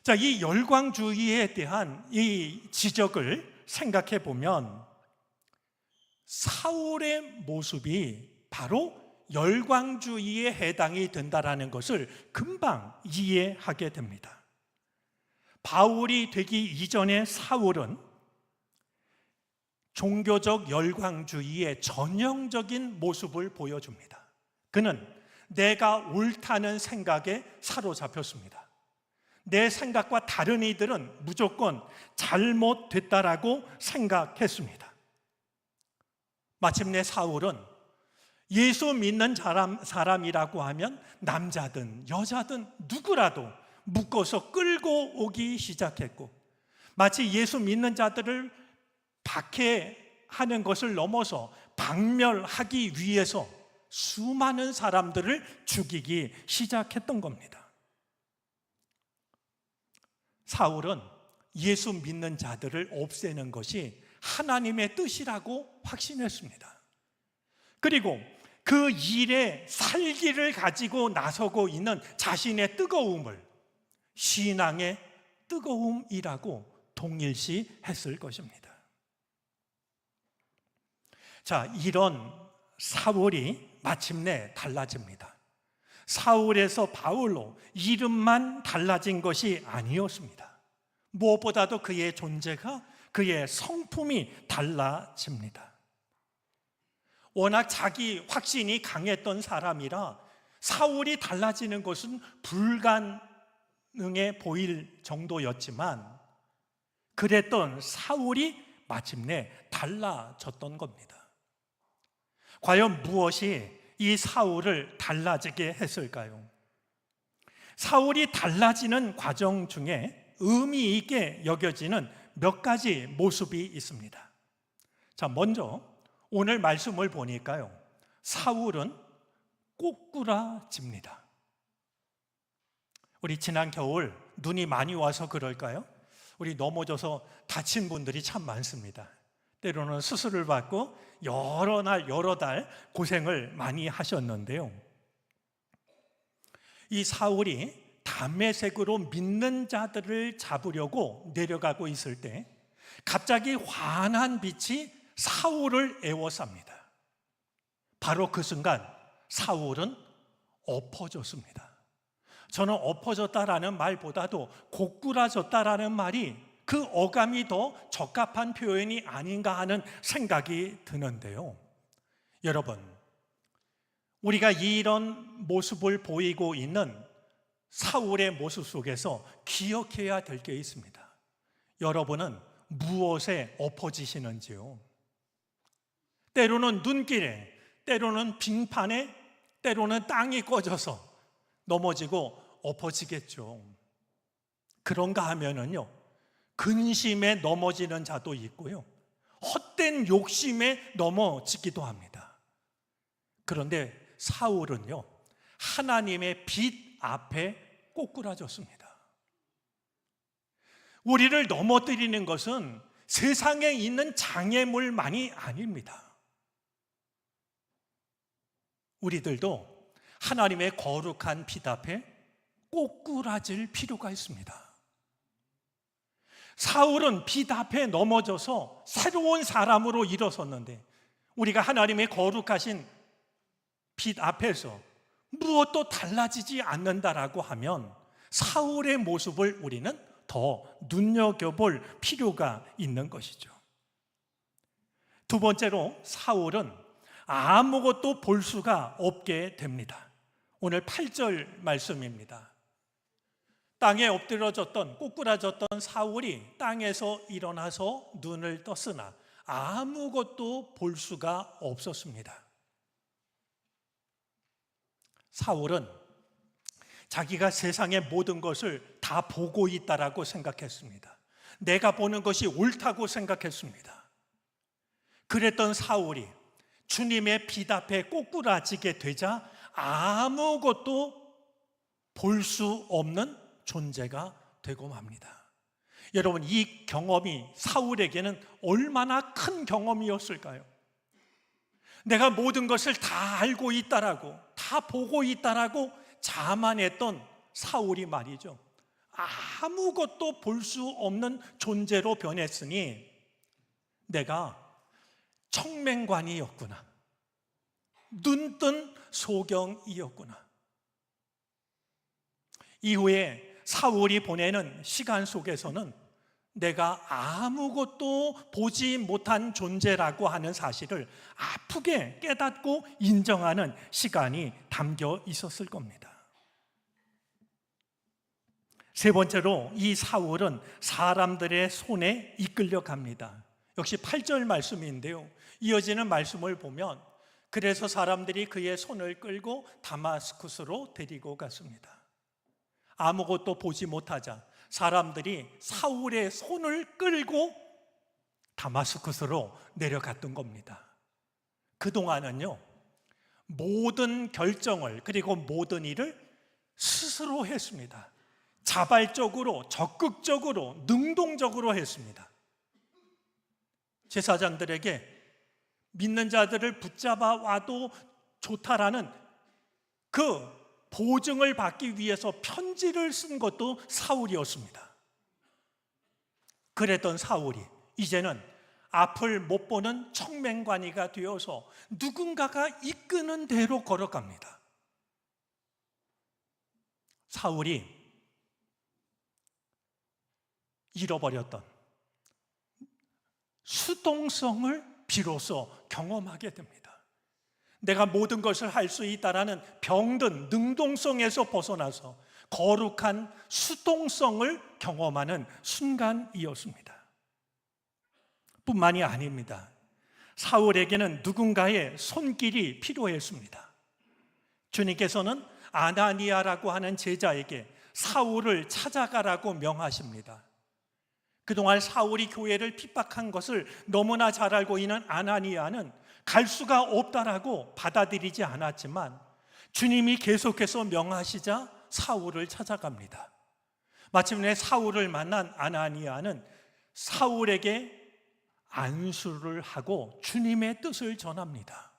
S5: 자, 이 열광주의에 대한 이 지적을 생각해 보면 사울의 모습이 바로 열광주의에 해당이 된다라는 것을 금방 이해하게 됩니다. 바울이 되기 이전의 사울은 종교적 열광주의의 전형적인 모습을 보여줍니다. 그는 내가 옳다는 생각에 사로잡혔습니다. 내 생각과 다른 이들은 무조건 잘못됐다라고 생각했습니다. 마침내 사울은 예수 믿는 사람이라고 하면 남자든 여자든 누구라도 묶어서 끌고 오기 시작했고 마치 예수 믿는 자들을 박해하는 것을 넘어서 박멸하기 위해서 수많은 사람들을 죽이기 시작했던 겁니다. 사울은 예수 믿는 자들을 없애는 것이 하나님의 뜻이라고 확신했습니다. 그리고 그 일에 살기를 가지고 나서고 있는 자신의 뜨거움을 신앙의 뜨거움이라고 동일시했을 것입니다. 자, 이런 사울이 마침내 달라집니다. 사울에서 바울로 이름만 달라진 것이 아니었습니다. 무엇보다도 그의 존재가, 그의 성품이 달라집니다. 워낙 자기 확신이 강했던 사람이라 사울이 달라지는 것은 불가능해 보일 정도였지만 그랬던 사울이 마침내 달라졌던 겁니다. 과연 무엇이 이 사울을 달라지게 했을까요? 사울이 달라지는 과정 중에 의미 있게 여겨지는 몇 가지 모습이 있습니다. 자, 먼저 오늘 말씀을 보니까요, 사울은 꼬꾸라집니다. 우리 지난 겨울 눈이 많이 와서 그럴까요? 우리 넘어져서 다친 분들이 참 많습니다. 때로는 수술을 받고 여러 날 여러 달 고생을 많이 하셨는데요, 이 사울이 다메섹으로 믿는 자들을 잡으려고 내려가고 있을 때 갑자기 환한 빛이 사울을 에워쌉니다. 바로 그 순간 사울은 엎어졌습니다. 저는 엎어졌다라는 말보다도 고꾸라졌다라는 말이 그 어감이 더 적합한 표현이 아닌가 하는 생각이 드는데요, 여러분, 우리가 이런 모습을 보이고 있는 사울의 모습 속에서 기억해야 될 게 있습니다. 여러분은 무엇에 엎어지시는지요? 때로는 눈길에, 때로는 빙판에, 때로는 땅이 꺼져서 넘어지고 엎어지겠죠. 그런가 하면은요, 근심에 넘어지는 자도 있고요, 헛된 욕심에 넘어지기도 합니다. 그런데 사울은요, 하나님의 빛 앞에 꼬꾸라졌습니다. 우리를 넘어뜨리는 것은 세상에 있는 장애물만이 아닙니다. 우리들도 하나님의 거룩한 빛 앞에 꼬꾸라질 필요가 있습니다. 사울은 빛 앞에 넘어져서 새로운 사람으로 일어섰는데 우리가 하나님의 거룩하신 빛 앞에서 무엇도 달라지지 않는다라고 하면 사울의 모습을 우리는 더 눈여겨볼 필요가 있는 것이죠. 두 번째로 사울은 아무것도 볼 수가 없게 됩니다. 오늘 8절 말씀입니다. 땅에 엎드려졌던, 꼬꾸라졌던 사울이 땅에서 일어나서 눈을 떴으나 아무것도 볼 수가 없었습니다. 사울은 자기가 세상의 모든 것을 다 보고 있다라고 생각했습니다. 내가 보는 것이 옳다고 생각했습니다. 그랬던 사울이 주님의 빛 앞에 꼬꾸라지게 되자 아무것도 볼 수 없는 존재가 되고 맙니다. 여러분, 이 경험이 사울에게는 얼마나 큰 경험이었을까요? 내가 모든 것을 다 알고 있다라고, 다 보고 있다라고 자만했던 사울이 말이죠, 아무것도 볼 수 없는 존재로 변했으니 내가 청맹관이었구나, 눈뜬 소경이었구나. 이후에 사울이 보내는 시간 속에서는 내가 아무것도 보지 못한 존재라고 하는 사실을 아프게 깨닫고 인정하는 시간이 담겨 있었을 겁니다. 세 번째로 이 사울은 사람들의 손에 이끌려 갑니다. 역시 8절 말씀인데요, 이어지는 말씀을 보면 그래서 사람들이 그의 손을 끌고 다마스쿠스로 데리고 갔습니다. 아무것도 보지 못하자 사람들이 사울의 손을 끌고 다마스쿠스로 내려갔던 겁니다. 그동안은요, 모든 결정을, 그리고 모든 일을 스스로 했습니다. 자발적으로, 적극적으로, 능동적으로 했습니다. 제사장들에게 믿는 자들을 붙잡아 와도 좋다라는 그 보증을 받기 위해서 편지를 쓴 것도 사울이었습니다. 그랬던 사울이 이제는 앞을 못 보는 청맹관이가 되어서 누군가가 이끄는 대로 걸어갑니다. 사울이 잃어버렸던 수동성을 비로소 경험하게 됩니다. 내가 모든 것을 할 수 있다라는 병든 능동성에서 벗어나서 거룩한 수동성을 경험하는 순간이었습니다. 뿐만이 아닙니다. 사울에게는 누군가의 손길이 필요했습니다. 주님께서는 아나니아라고 하는 제자에게 사울을 찾아가라고 명하십니다. 그동안 사울이 교회를 핍박한 것을 너무나 잘 알고 있는 아나니아는 갈 수가 없다라고 받아들이지 않았지만 주님이 계속해서 명하시자 사울을 찾아갑니다. 마침내 사울을 만난 아나니아는 사울에게 안수를 하고 주님의 뜻을 전합니다.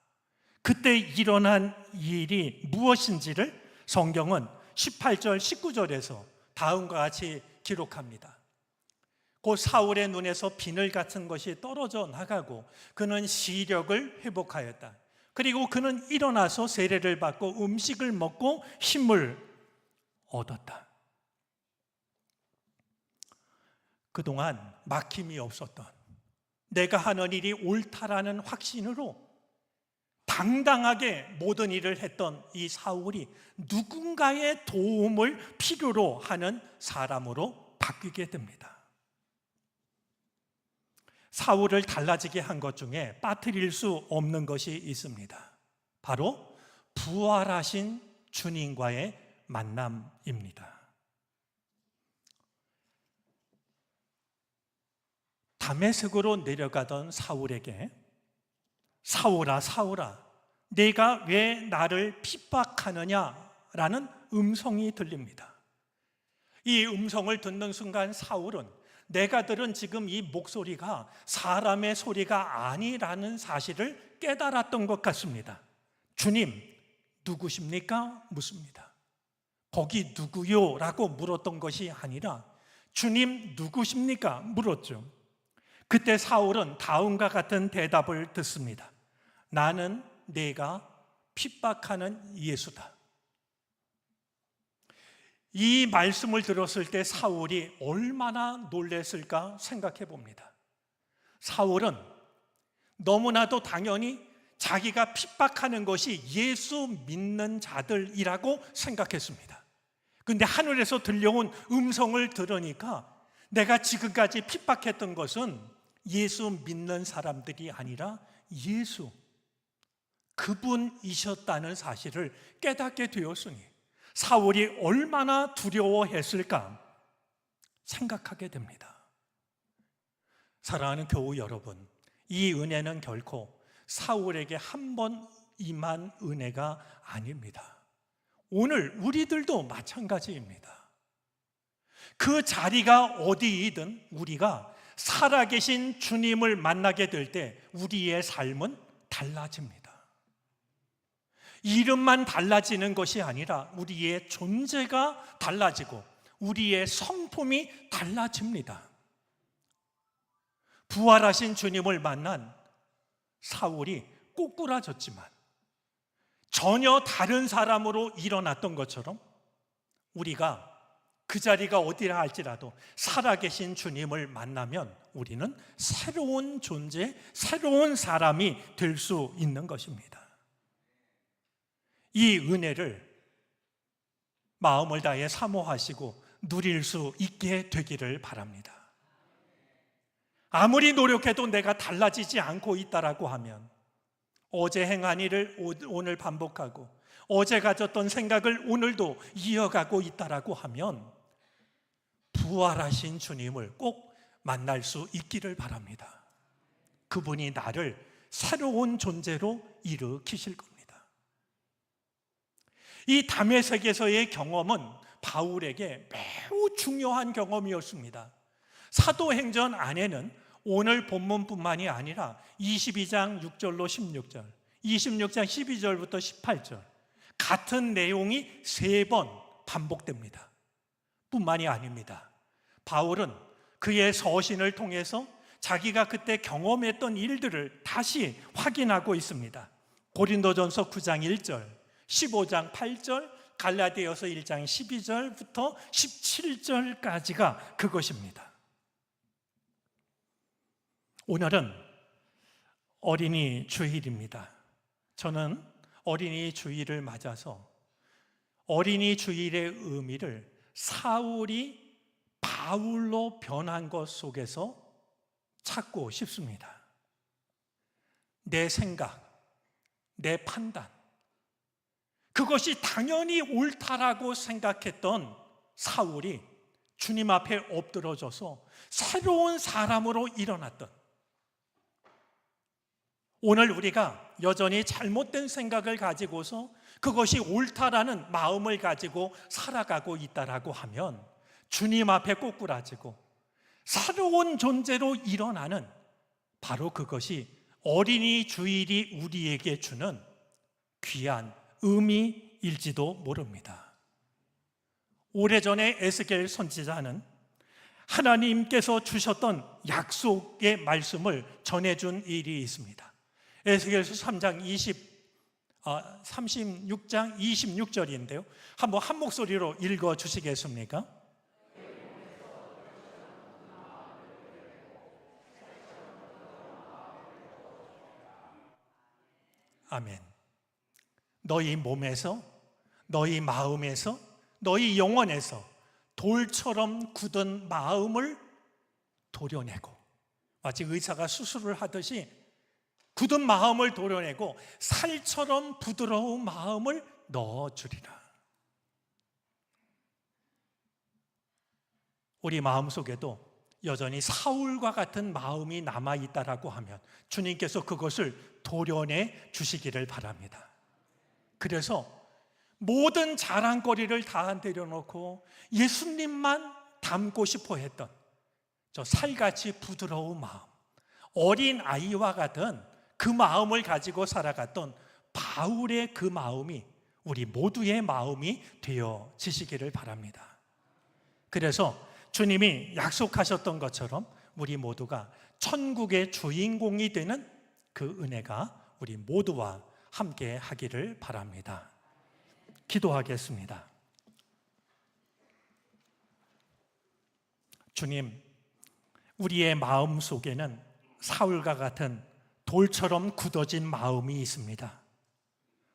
S5: 그때 일어난 일이 무엇인지를 성경은 18절, 19절에서 다음과 같이 기록합니다. 곧 사울의 눈에서 비늘 같은 것이 떨어져 나가고 그는 시력을 회복하였다. 그리고 그는 일어나서 세례를 받고 음식을 먹고 힘을 얻었다. 그동안 막힘이 없었던, 내가 하는 일이 옳다라는 확신으로 당당하게 모든 일을 했던 이 사울이 누군가의 도움을 필요로 하는 사람으로 바뀌게 됩니다. 사울을 달라지게 한 것 중에 빠뜨릴 수 없는 것이 있습니다. 바로 부활하신 주님과의 만남입니다. 다메섹으로 내려가던 사울에게 사울아, 사울아, 내가 왜 나를 핍박하느냐라는 음성이 들립니다. 이 음성을 듣는 순간 사울은 내가 들은 지금 이 목소리가 사람의 소리가 아니라는 사실을 깨달았던 것 같습니다. 주님, 누구십니까? 묻습니다. 거기 누구요? 라고 물었던 것이 아니라 주님, 누구십니까? 물었죠. 그때 사울은 다음과 같은 대답을 듣습니다. 나는 내가 핍박하는 예수다. 이 말씀을 들었을 때 사울이 얼마나 놀랐을까 생각해 봅니다. 사울은 너무나도 당연히 자기가 핍박하는 것이 예수 믿는 자들이라고 생각했습니다. 그런데 하늘에서 들려온 음성을 들으니까 내가 지금까지 핍박했던 것은 예수 믿는 사람들이 아니라 예수, 그분이셨다는 사실을 깨닫게 되었으니 사울이 얼마나 두려워했을까 생각하게 됩니다. 사랑하는 교우 여러분, 이 은혜는 결코 사울에게 한 번 임한 은혜가 아닙니다. 오늘 우리들도 마찬가지입니다. 그 자리가 어디이든 우리가 살아계신 주님을 만나게 될 때 우리의 삶은 달라집니다. 이름만 달라지는 것이 아니라 우리의 존재가 달라지고 우리의 성품이 달라집니다. 부활하신 주님을 만난 사울이 꼬꾸라졌지만 전혀 다른 사람으로 일어났던 것처럼 우리가 그 자리가 어디라 할지라도 살아계신 주님을 만나면 우리는 새로운 존재, 새로운 사람이 될 수 있는 것입니다. 이 은혜를 마음을 다해 사모하시고 누릴 수 있게 되기를 바랍니다. 아무리 노력해도 내가 달라지지 않고 있다라고 하면 어제 행한 일을 오늘 반복하고 어제 가졌던 생각을 오늘도 이어가고 있다라고 하면 부활하신 주님을 꼭 만날 수 있기를 바랍니다. 그분이 나를 새로운 존재로 일으키실 겁니다. 이 다메섹에서의 경험은 바울에게 매우 중요한 경험이었습니다. 사도행전 안에는 오늘 본문뿐만이 아니라 22장 6절로 16절, 26장 12절부터 18절 같은 내용이 3번 반복됩니다. 뿐만이 아닙니다. 바울은 그의 서신을 통해서 자기가 그때 경험했던 일들을 다시 확인하고 있습니다. 고린도전서 9장 1절, 15장 8절, 갈라디아서 1장 12절부터 17절까지가 그것입니다. 오늘은 어린이 주일입니다. 저는 어린이 주일을 맞아서 어린이 주일의 의미를 사울이 바울로 변한 것 속에서 찾고 싶습니다. 내 생각, 내 판단, 그것이 당연히 옳다라고 생각했던 사울이 주님 앞에 엎드러져서 새로운 사람으로 일어났던, 오늘 우리가 여전히 잘못된 생각을 가지고서 그것이 옳다라는 마음을 가지고 살아가고 있다라고 하면 주님 앞에 꼬꾸라지고 새로운 존재로 일어나는, 바로 그것이 어린이 주일이 우리에게 주는 귀한 의미일지도 모릅니다. 오래전에 에스겔 선지자는 하나님께서 주셨던 약속의 말씀을 전해준 일이 있습니다. 에스겔서 36장 26절인데요. 한번 한 목소리로 읽어 주시겠습니까? 아멘. 너희 몸에서, 너희 마음에서, 너희 영혼에서 돌처럼 굳은 마음을 도려내고, 마치 의사가 수술을 하듯이 굳은 마음을 도려내고 살처럼 부드러운 마음을 넣어주리라. 우리 마음속에도 여전히 사울과 같은 마음이 남아있다라고 하면 주님께서 그것을 도려내 주시기를 바랍니다. 그래서 모든 자랑거리를 다 내려놓고 예수님만 닮고 싶어 했던 저 살같이 부드러운 마음, 어린 아이와 같은 그 마음을 가지고 살아갔던 바울의 그 마음이 우리 모두의 마음이 되어지시기를 바랍니다. 그래서 주님이 약속하셨던 것처럼 우리 모두가 천국의 주인공이 되는 그 은혜가 우리 모두와 함께 하기를 바랍니다. 기도하겠습니다. 주님, 우리의 마음 속에는 사울과 같은 돌처럼 굳어진 마음이 있습니다.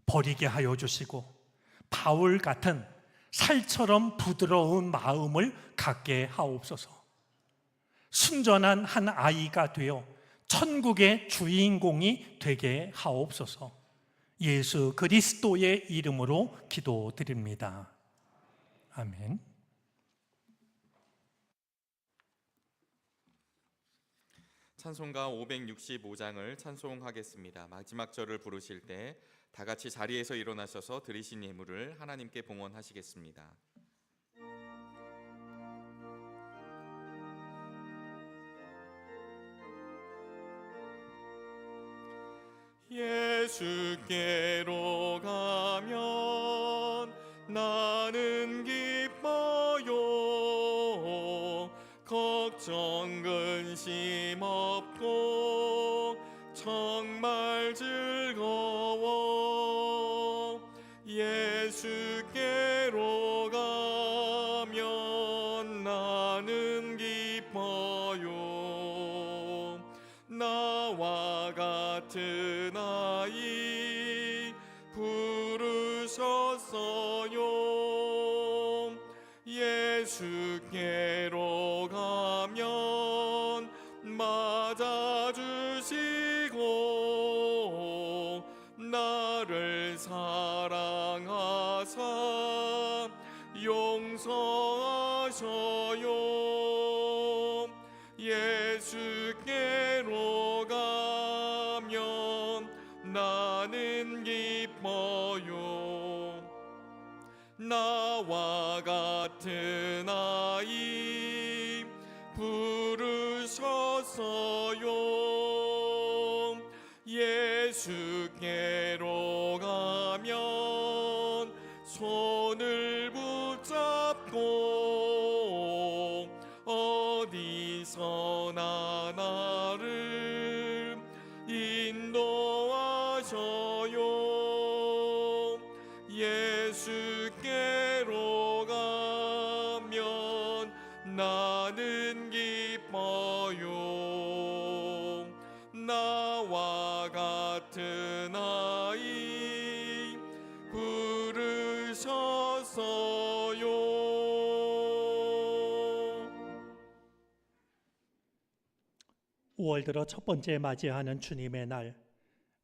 S5: 버리게 하여 주시고 바울 같은 살처럼 부드러운 마음을 갖게 하옵소서. 순전한 한 아이가 되어 천국의 주인공이 되게 하옵소서. 예수 그리스도의 이름으로 기도드립니다. 아멘.
S1: 찬송가 565장을 찬송하겠습니다. 마지막 절을 부르실 때 다 같이 자리에서 일어나셔서 드리신 예물을 하나님께 봉헌하시겠습니다. 예수께로 가면 나는 기뻐요. 걱정 근심 없고 정말 즐거워. 예수께로 가면 나는 기뻐요. 나와 같은 아이 부르셨어요. 예수께로 가면 맞아주시고 나를 사랑하사 용서하셔요. 예수께로 가면 나는 기뻐요. 나와 같은 아이 부르셨어요. 예수께로 가면 손을 붙잡고 어디든지 어디서나 나를 인도하셔요. 예수께로 가면 나는 기뻐요. 나와 같은 아이 부르셨어요.
S5: 5월 들어 첫 번째 맞이하는 주님의 날,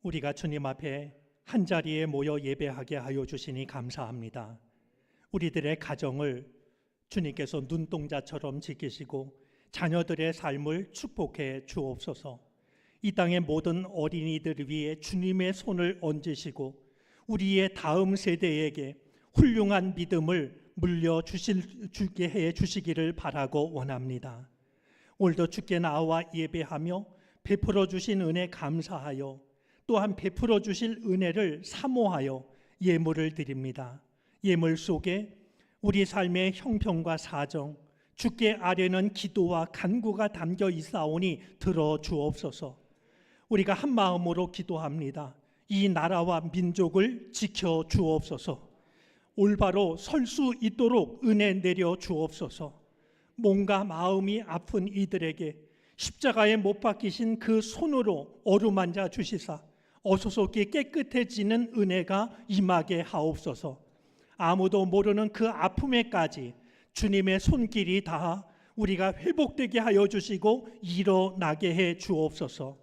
S5: 우리가 주님 앞에 한자리에 모여 예배하게 하여 주시니 감사합니다. 우리들의 가정을 주님께서 눈동자처럼 지키시고 자녀들의 삶을 축복해 주옵소서. 이 땅의 모든 어린이들을 위해 주님의 손을 얹으시고 우리의 다음 세대에게 훌륭한 믿음을 물려주게 해 주시기를 바라고 원합니다. 오늘도 주께 나와 예배하며 베풀어 주신 은혜 감사하여 또한 베풀어 주실 은혜를 사모하여 예물을 드립니다. 예물 속에 우리 삶의 형편과 사정, 주께 아뢰는 기도와 간구가 담겨 있사오니 들어주옵소서. 우리가 한 마음으로 기도합니다. 이 나라와 민족을 지켜 주옵소서. 올바로 설 수 있도록 은혜 내려 주옵소서. 몸과 마음이 아픈 이들에게 십자가에 못 박히신 그 손으로 어루만져 주시사 어소속히 깨끗해지는 은혜가 임하게 하옵소서. 아무도 모르는 그 아픔에까지 주님의 손길이 닿아 우리가 회복되게 하여 주시고 일어나게 해 주옵소서.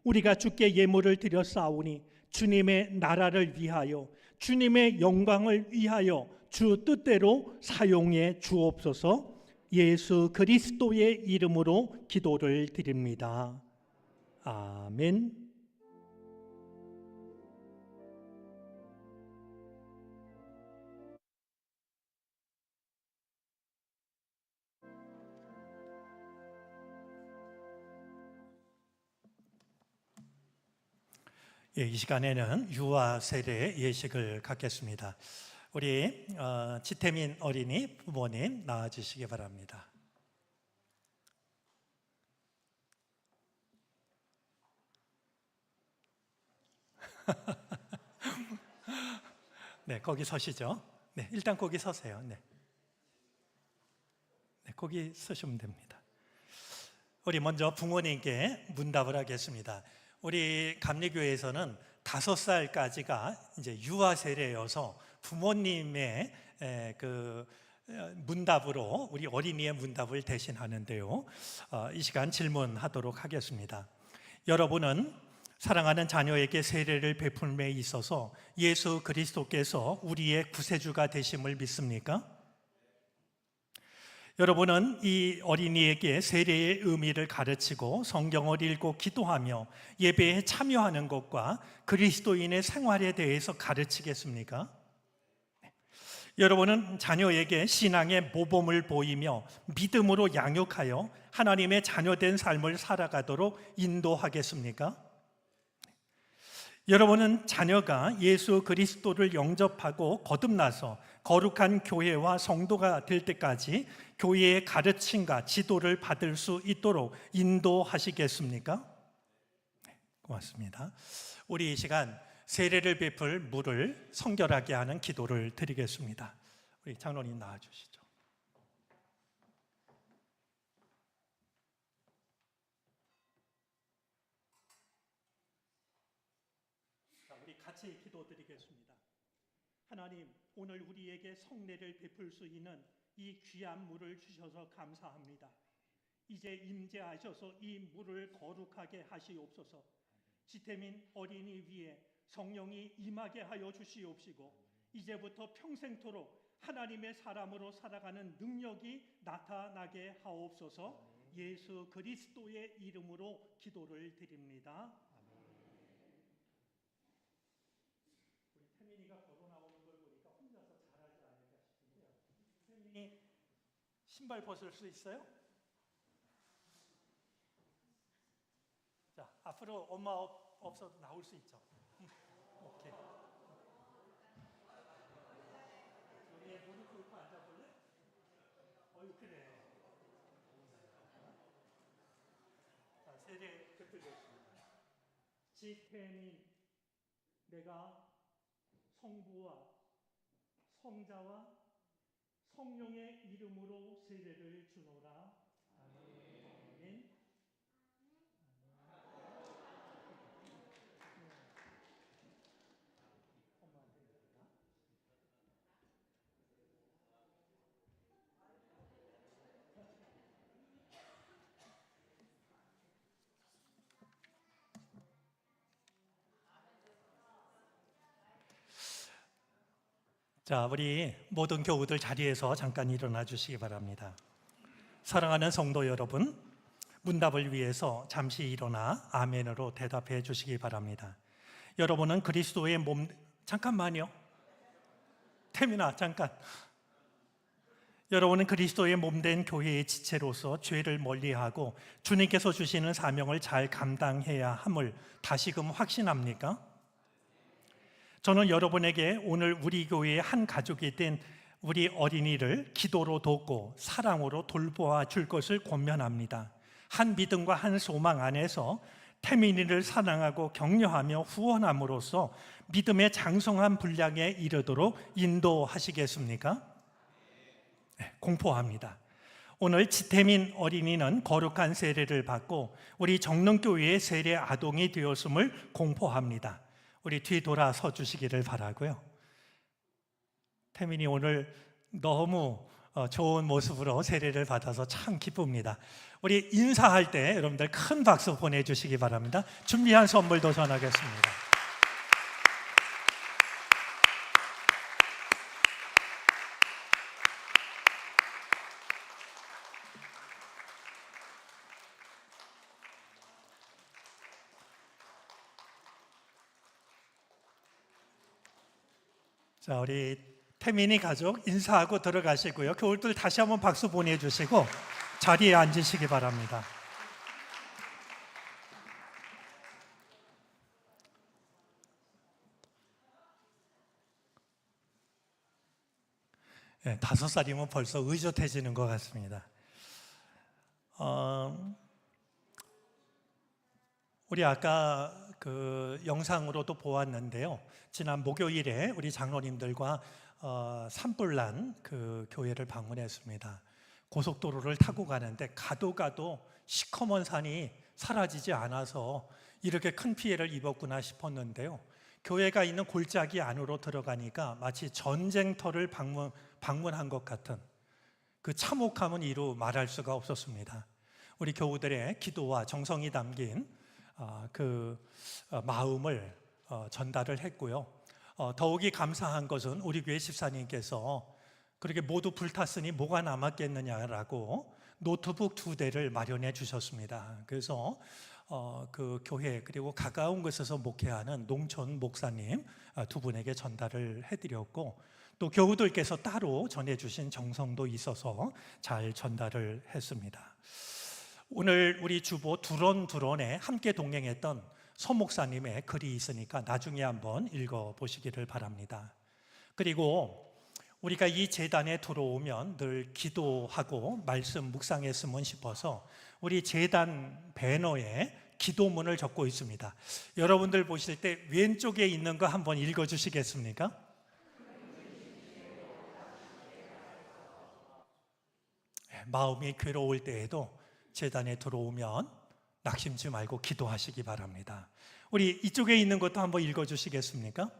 S5: 우리가 주께 예물을 드렸사오니 주님의 나라를 위하여 주님의 영광을 위하여 주 뜻대로 사용해 주옵소서. 예수 그리스도의 이름으로 기도를 드립니다. 아멘. 이 시간에는 유아 세례 예식을 갖겠습니다. 우리 지태민 어린이 부모님 나와주시기 바랍니다. 네, 거기 서시죠. 네, 일단 거기 서세요. 네, 거기 서시면 됩니다. 우리 먼저 부모님께 문답을 하겠습니다. 우리 감리교회에서는 5살까지가 이제 유아 세례여서 부모님의 그 문답으로 우리 어린이의 문답을 대신하는데요. 이 시간 질문하도록 하겠습니다. 여러분은 사랑하는 자녀에게 세례를 베풀음에 있어서 예수 그리스도께서 우리의 구세주가 되심을 믿습니까? 여러분은 이 어린이에게 세례의 의미를 가르치고 성경을 읽고 기도하며 예배에 참여하는 것과 그리스도인의 생활에 대해서 가르치겠습니까? 여러분은 자녀에게 신앙의 모범을 보이며 믿음으로 양육하여 하나님의 자녀된 삶을 살아가도록 인도하겠습니까? 여러분은 자녀가 예수 그리스도를 영접하고 거듭나서 거룩한 교회와 성도가 될 때까지 교회의 가르침과 지도를 받을 수 있도록 인도하시겠습니까? 네, 고맙습니다. 우리 이 시간 세례를 베풀 물을 성결하게 하는 기도를 드리겠습니다. 우리 장로님 나와주시죠. 자, 우리 같이 기도드리겠습니다. 하나님, 오늘 우리에게 성례를 베풀 수 있는 이 귀한 물을 주셔서 감사합니다. 이제 임재하셔서 이 물을 거룩하게 하시옵소서. 지태민 어린이 위에 성령이 임하게 하여 주시옵시고 이제부터 평생토록 하나님의 사람으로 살아가는 능력이 나타나게 하옵소서. 예수 그리스도의 이름으로 기도를 드립니다. 우리 태민이가 걸어 나오는 걸 보니까 혼자서 잘하지 않을까 싶은데요. 태민이 신발 벗을 수 있어요? 자, 앞으로 엄마 없어도 나올 수 있죠. 오케이. 여기에 무릎 꿇고 앉아볼래? 어유 그래. 지혜민 내가 성부와 성자와 성령의 이름으로 세례를 주노라. 아멘. 자, 우리 모든 교우들 자리에서 잠깐 일어나 주시기 바랍니다. 사랑하는 성도 여러분, 문답을 위해서 잠시 일어나 아멘으로 대답해 주시기 바랍니다. 여러분은 그리스도의 몸, 잠깐만요. 태민아, 잠깐. 여러분은 그리스도의 몸된 교회의 지체로서 죄를 멀리하고 주님께서 주시는 사명을 잘 감당해야 함을 다시금 확신합니까? 저는 여러분에게 오늘 우리 교회의 한 가족이 된 우리 어린이를 기도로 돕고 사랑으로 돌보아 줄 것을 권면합니다. 한 믿음과 한 소망 안에서 태민이를 사랑하고 격려하며 후원함으로써 믿음의 장성한 분량에 이르도록 인도하시겠습니까? 네, 공포합니다. 오늘 지태민 어린이는 거룩한 세례를 받고 우리 정릉교회의 세례 아동이 되었음을 공포합니다. 우리 뒤돌아서 주시기를 바라고요. 태민이 오늘 너무 좋은 모습으로 세례를 받아서 참 기쁩니다. 우리 인사할 때 여러분들 큰 박수 보내주시기 바랍니다. 준비한 선물도 전하겠습니다. 자, 우리 태민이 가족 인사하고 들어가시고요. 교우들 다시 한번 박수 보내주시고 자리에 앉으시기 바랍니다. 네, 5살이면 벌써 의젓해지는 것 같습니다. 우리 아까 그 영상으로도 보았는데요. 지난 목요일에 우리 장로님들과 산불난 그 교회를 방문했습니다. 고속도로를 타고 가는데 가도 시커먼 산이 사라지지 않아서 이렇게 큰 피해를 입었구나 싶었는데요. 교회가 있는 골짜기 안으로 들어가니까 마치 전쟁터를 방문한 것 같은 그 참혹함은 이루 말할 수가 없었습니다. 우리 교우들의 기도와 정성이 담긴 그 마음을 전달을 했고요. 더욱이 감사한 것은 우리 교회 집사님께서 그렇게 모두 불탔으니 뭐가 남았겠느냐라고 노트북 2대를 마련해 주셨습니다. 그래서 그 교회 그리고 가까운 곳에서 목회하는 농촌 목사님 2분에게 전달을 해드렸고 또 교우들께서 따로 전해주신 정성도 있어서 잘 전달을 했습니다. 오늘 우리 주보 두런에 함께 동행했던 서 목사님의 글이 있으니까 나중에 한번 읽어보시기를 바랍니다. 그리고 우리가 이 제단에 들어오면 늘 기도하고 말씀 묵상했으면 싶어서 우리 제단 배너에 기도문을 적고 있습니다. 여러분들 보실 때 왼쪽에 있는 거 한번 읽어주시겠습니까? 마음이 괴로울 때에도 제단에 들어오면 낙심치 말고 기도하시기 바랍니다. 우리 이쪽에 있는 것도 한번 읽어주시겠습니까?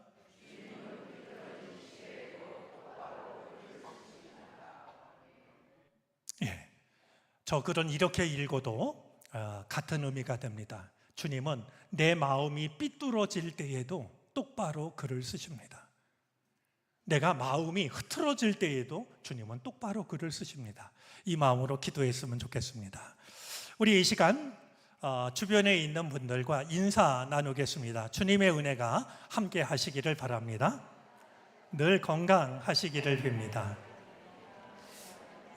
S5: 예, 저 글은 이렇게 읽어도 같은 의미가 됩니다. 주님은 내 마음이 삐뚤어질 때에도 똑바로 글을 쓰십니다. 내가 마음이 흐트러질 때에도 주님은 똑바로 글을 쓰십니다. 이 마음으로 기도했으면 좋겠습니다. 우리 이 시간 주변에 있는 분들과 인사 나누겠습니다. 주님의 은혜가 함께 하시기를 바랍니다. 늘 건강하시기를 빕니다.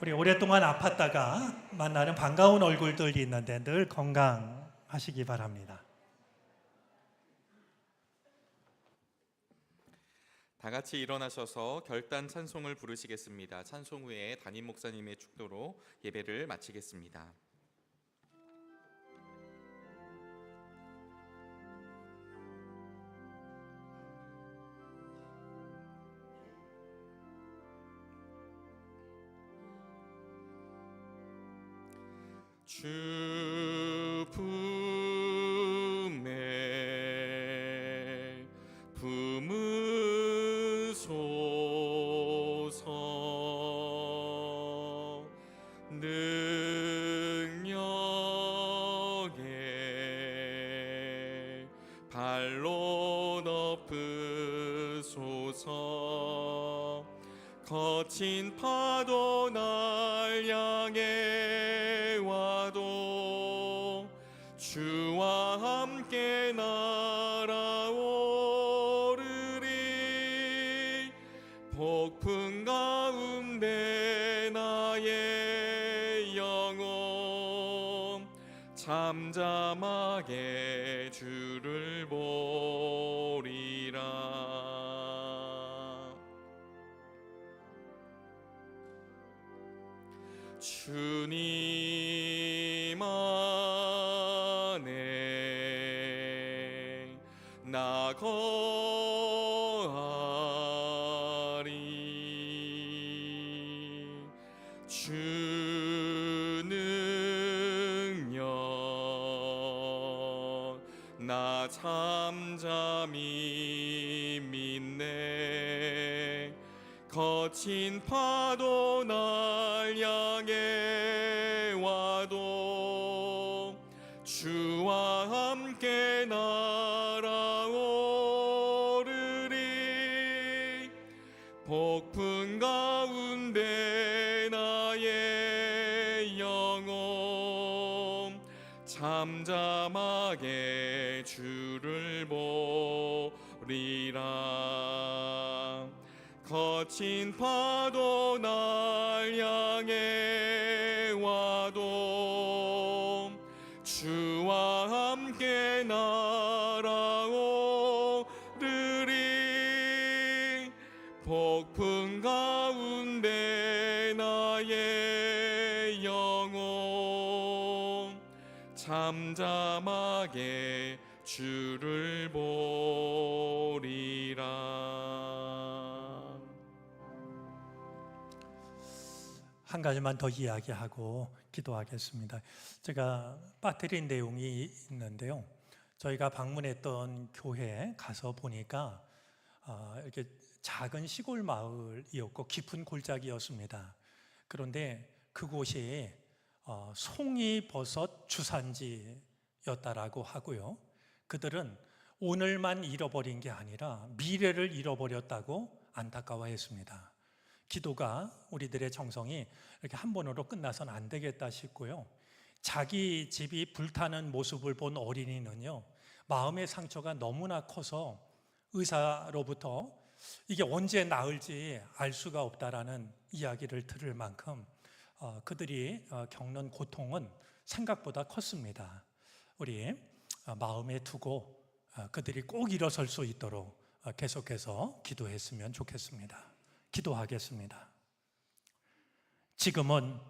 S5: 우리 오랫동안 아팠다가 만나는 반가운 얼굴들이 있는데 늘 건강하시기 바랍니다.
S1: 다 같이 일어나셔서 결단 찬송을 부르시겠습니다. 찬송 후에 담임 목사님의 축도로 예배를 마치겠습니다. 주 품에 품으소서. 능력에 발로 덮으소서. 거친 파도 날 향해 와도 주와 함께 날아오르리. 폭풍 가운데 나의 영혼 잠잠하게 주를 보리라. 주님 안에 나 거하리. 주 능력 나 잠잠히 믿네. 거친 파도 날 향해 와도 주와 함께 날아오르리. 폭풍 가운데 나의 영혼 잠잠하게 주를 보리라. 거친 파도 날 향해 와도 주와 함께 날아오르리. 폭풍 가운데 나의 영혼 잠잠하게 주를 보리라.
S5: 한 가지만 더 이야기하고 기도하겠습니다. 제가 빠뜨린 내용이 있는데요. 저희가 방문했던 교회에 가서 보니까 이렇게 작은 시골 마을이었고 깊은 골짜기였습니다. 그런데 그곳이 송이버섯 주산지였다라고 하고요. 그들은 오늘만 잃어버린 게 아니라 미래를 잃어버렸다고 안타까워했습니다. 기도가 우리들의 정성이 이렇게 한 번으로 끝나서는 안 되겠다 싶고요. 자기 집이 불타는 모습을 본 어린이는요, 마음의 상처가 너무나 커서 의사로부터 이게 언제 나을지 알 수가 없다라는 이야기를 들을 만큼 그들이 겪는 고통은 생각보다 컸습니다. 우리 마음에 두고 그들이 꼭 일어설 수 있도록 계속해서 기도했으면 좋겠습니다. 기도하겠습니다. 지금은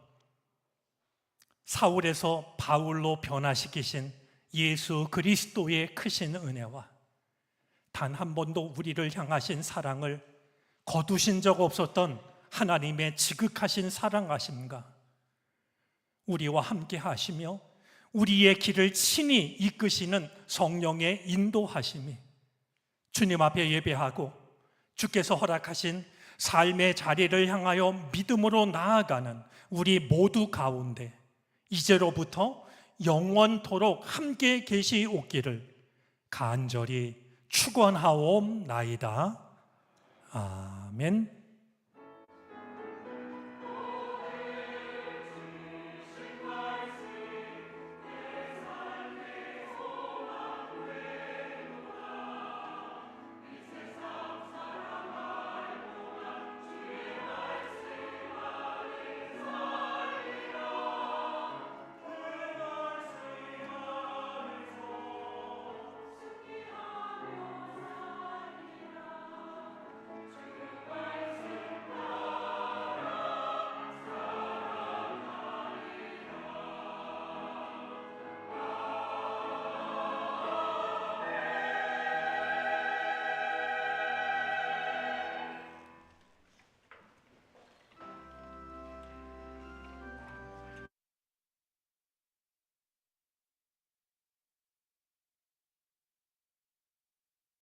S5: 사울에서 바울로 변화시키신 예수 그리스도의 크신 은혜와 단 한 번도 우리를 향하신 사랑을 거두신 적 없었던 하나님의 지극하신 사랑하심과 우리와 함께 하시며 우리의 길을 친히 이끄시는 성령의 인도하심이 주님 앞에 예배하고 주께서 허락하신 삶의 자리를 향하여 믿음으로 나아가는 우리 모두 가운데 이제로부터 영원토록 함께 계시옵기를 간절히 축원하옵나이다. 아멘.